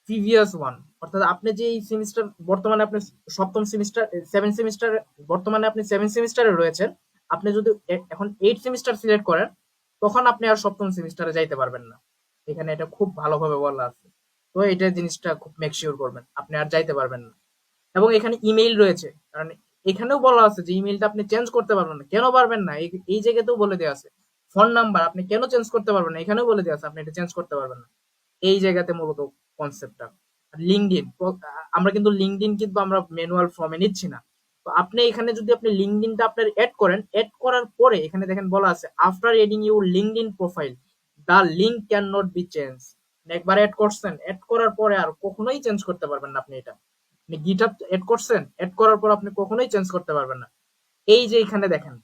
previous one, অর্থাৎ আপনি যে এই সেমিস্টার বর্তমানে আপনি সপ্তম সেমিস্টার, বর্তমানে আপনি সেভেন সেমিস্টারে রয়েছেন, আপনি যদি এখন এইট সেমিস্টার সিলেক্ট করেন, তখন আপনি আর সপ্তম সেমিস্টারে যাইতে পারবেন না, এখানে এটা খুব ভালোভাবে বলা আছে। তো এটা জিনিসটা খুব মেক শিওর করবেন, আপনি আর যাইতে পারবেন না। এবং এখানে ইমেইল রয়েছে, কারণ এখানেও বলা আছে যে ইমেইলটা আপনি চেঞ্জ করতে পারবেন না, কেন পারবেন না এই জায়গাতেও বলে দেওয়া আছে। ফোন নাম্বার আপনি কেন চেঞ্জ করতে পারবেন না, এখানেও বলে দেওয়া আছে আপনি এটা চেঞ্জ করতে পারবেন না, এই জায়গাতে মূলত কনসেপ্টটা। লিঙ্কডইন, আমরা কিন্তু লিঙ্কডইন কিন্তু আমরা ম্যানুয়াল ফর্মে নিচ্ছি না। তো আপনি এখানে যদি আপনি লিঙ্কডইনটা আপনার অ্যাড করেন, অ্যাড করার পরে এখানে দেখেন বলা আছে after adding your LinkedIn profile the link can not be change. একবার অ্যাড করছেন, অ্যাড করার পরে আর কখনোই চেঞ্জ করতে পারবেন না আপনি এটা। আপনি গিটহাব এড করছেন, এড করার পর আপনি কখনোই চেঞ্জ করতে পারবেন না। এই যে এখানে দেখেন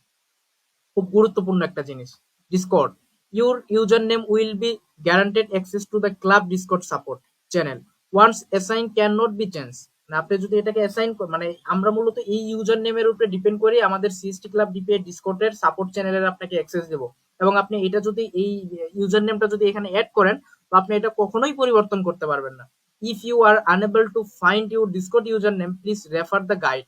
খুব গুরুত্বপূর্ণ একটা জিনিস, Discord, your user name will be guaranteed access to the club Discord support channel once assign can not be change. আপনি যদি এটাকে অ্যাসাইন, মানে আমরা মূলত এই ইউজার নেমের উপরে ডিপেন্ড করে আমাদের সিএসটি ক্লাব ডিপিএ ডিসকর্ডের সাপোর্ট চ্যানেলের আপনাকে অ্যাক্সেস দেবো, এবং আপনি এটা যদি এই ইউজার নেমটা যদি এখানে অ্যাড করেন, তো আপনি এটা কখনোই পরিবর্তন করতে পারবেন না। If you are unable to find your Discord user name please refer the guide.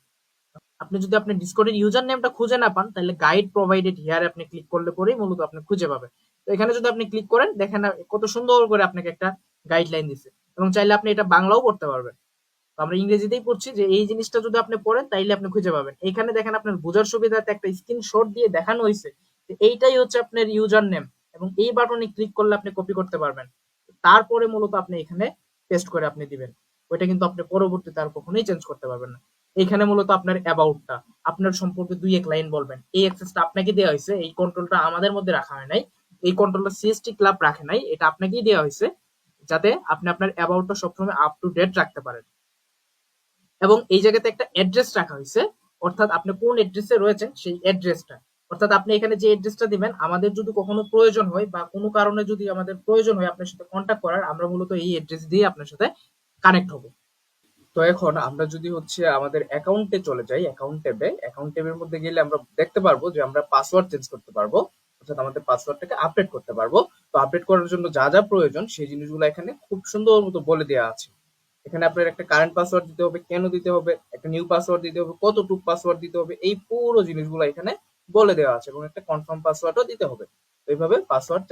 আপনি যদি আপনি ডিসকর্ডের ইউজার নেমটা খুঁজে না পান, তাহলে গাইড প্রোভাইডেড হিয়ারে আপনি ক্লিক করলে পরেই মূলত আপনি খুঁজে পাবেন। তো এখানে যদি আপনি ক্লিক করেন, দেখেন কত সুন্দর করে আপনাকে একটা গাইডলাইন দিছে, এবং চাইলে আপনি এটা বাংলাও পড়তে পারবেন। তো আমরা ইংরেজিতেই পড়ছি যে এই জিনিসটা যদি আপনি পড়েন তাইলে আপনি খুঁজে পাবেন। এখানে দেখেন আপনার বোঝার সুবিধাতে একটা স্ক্রিনশট দিয়ে দেখানো হয়েছে যে এইটাই হচ্ছে আপনার ইউজার নেম, এবং এই বাটনে ক্লিক করলে আপনি কপি করতে পারবেন। তারপরে মূলত আপনি এখানে পেস্ট করে আপনি দিবেন। ওইটা কিন্তু আপনি পরবর্তীতে আর কখনোই চেঞ্জ করতে পারবেন না। এখানে মূলত আপনার অ্যাবাউটটা, আপনার সম্পর্কে দুই এক লাইন বলবেন। এই অ্যাক্সেসটা আপনাকে দেওয়া হয়েছে, এই কন্ট্রোলটা আমাদের মধ্যে রাখা হয় নাই। এই কন্ট্রোলটা সিএসটি ক্লাব রাখে নাই, এটা আপনাকেই দেওয়া হয়েছে যাতে আপনি আপনার অ্যাবাউটটা সবসময় আপ টু ডেট রাখতে পারেন। এবং এই জায়গাতে একটা অ্যাড্রেস রাখা হয়েছে, অর্থাৎ আপনি কোন অ্যাড্রেসে রয়েছেন সেই অ্যাড্রেসটা। অর্থাৎ আপনি এখানে যে অ্যাড্রেসটা দিবেন, আমাদের যদি কখনো প্রয়োজন হয় বা কোনো কারণে যদি আমাদের প্রয়োজন হয় আপনার সাথে কন্ট্যাক্ট করার, আমরা মূলত এই অ্যাড্রেস দিয়ে আপনার সাথে কানেক্ট হব। তো এখন আমরা যদি হচ্ছে আমাদের অ্যাকাউন্টে চলে যাই, অ্যাকাউন্ট ট্যাবের মধ্যে গেলে আমরা দেখতে পারবো যে আমরা পাসওয়ার্ড চেঞ্জ করতে পারবো, অর্থাৎ আমাদের পাসওয়ার্ডটাকে আপডেট করতে পারবো। তো আপডেট করার জন্য যা যা প্রয়োজন সেই জিনিসগুলো এখানে খুব সুন্দর মতো বলে দেওয়া আছে। এখানে আপনার একটা কারেন্ট পাসওয়ার্ড দিতে হবে, কেন দিতে হবে, একটা নিউ পাসওয়ার্ড দিতে হবে, কতটুক পাসওয়ার্ড দিতে হবে, এই পুরো জিনিসগুলো এখানে বলে দেওয়া আছে, এবং একটা কনফার্ম পাসওয়ার্ডও দিতে হবে। তো এইভাবে পাসওয়ার্ড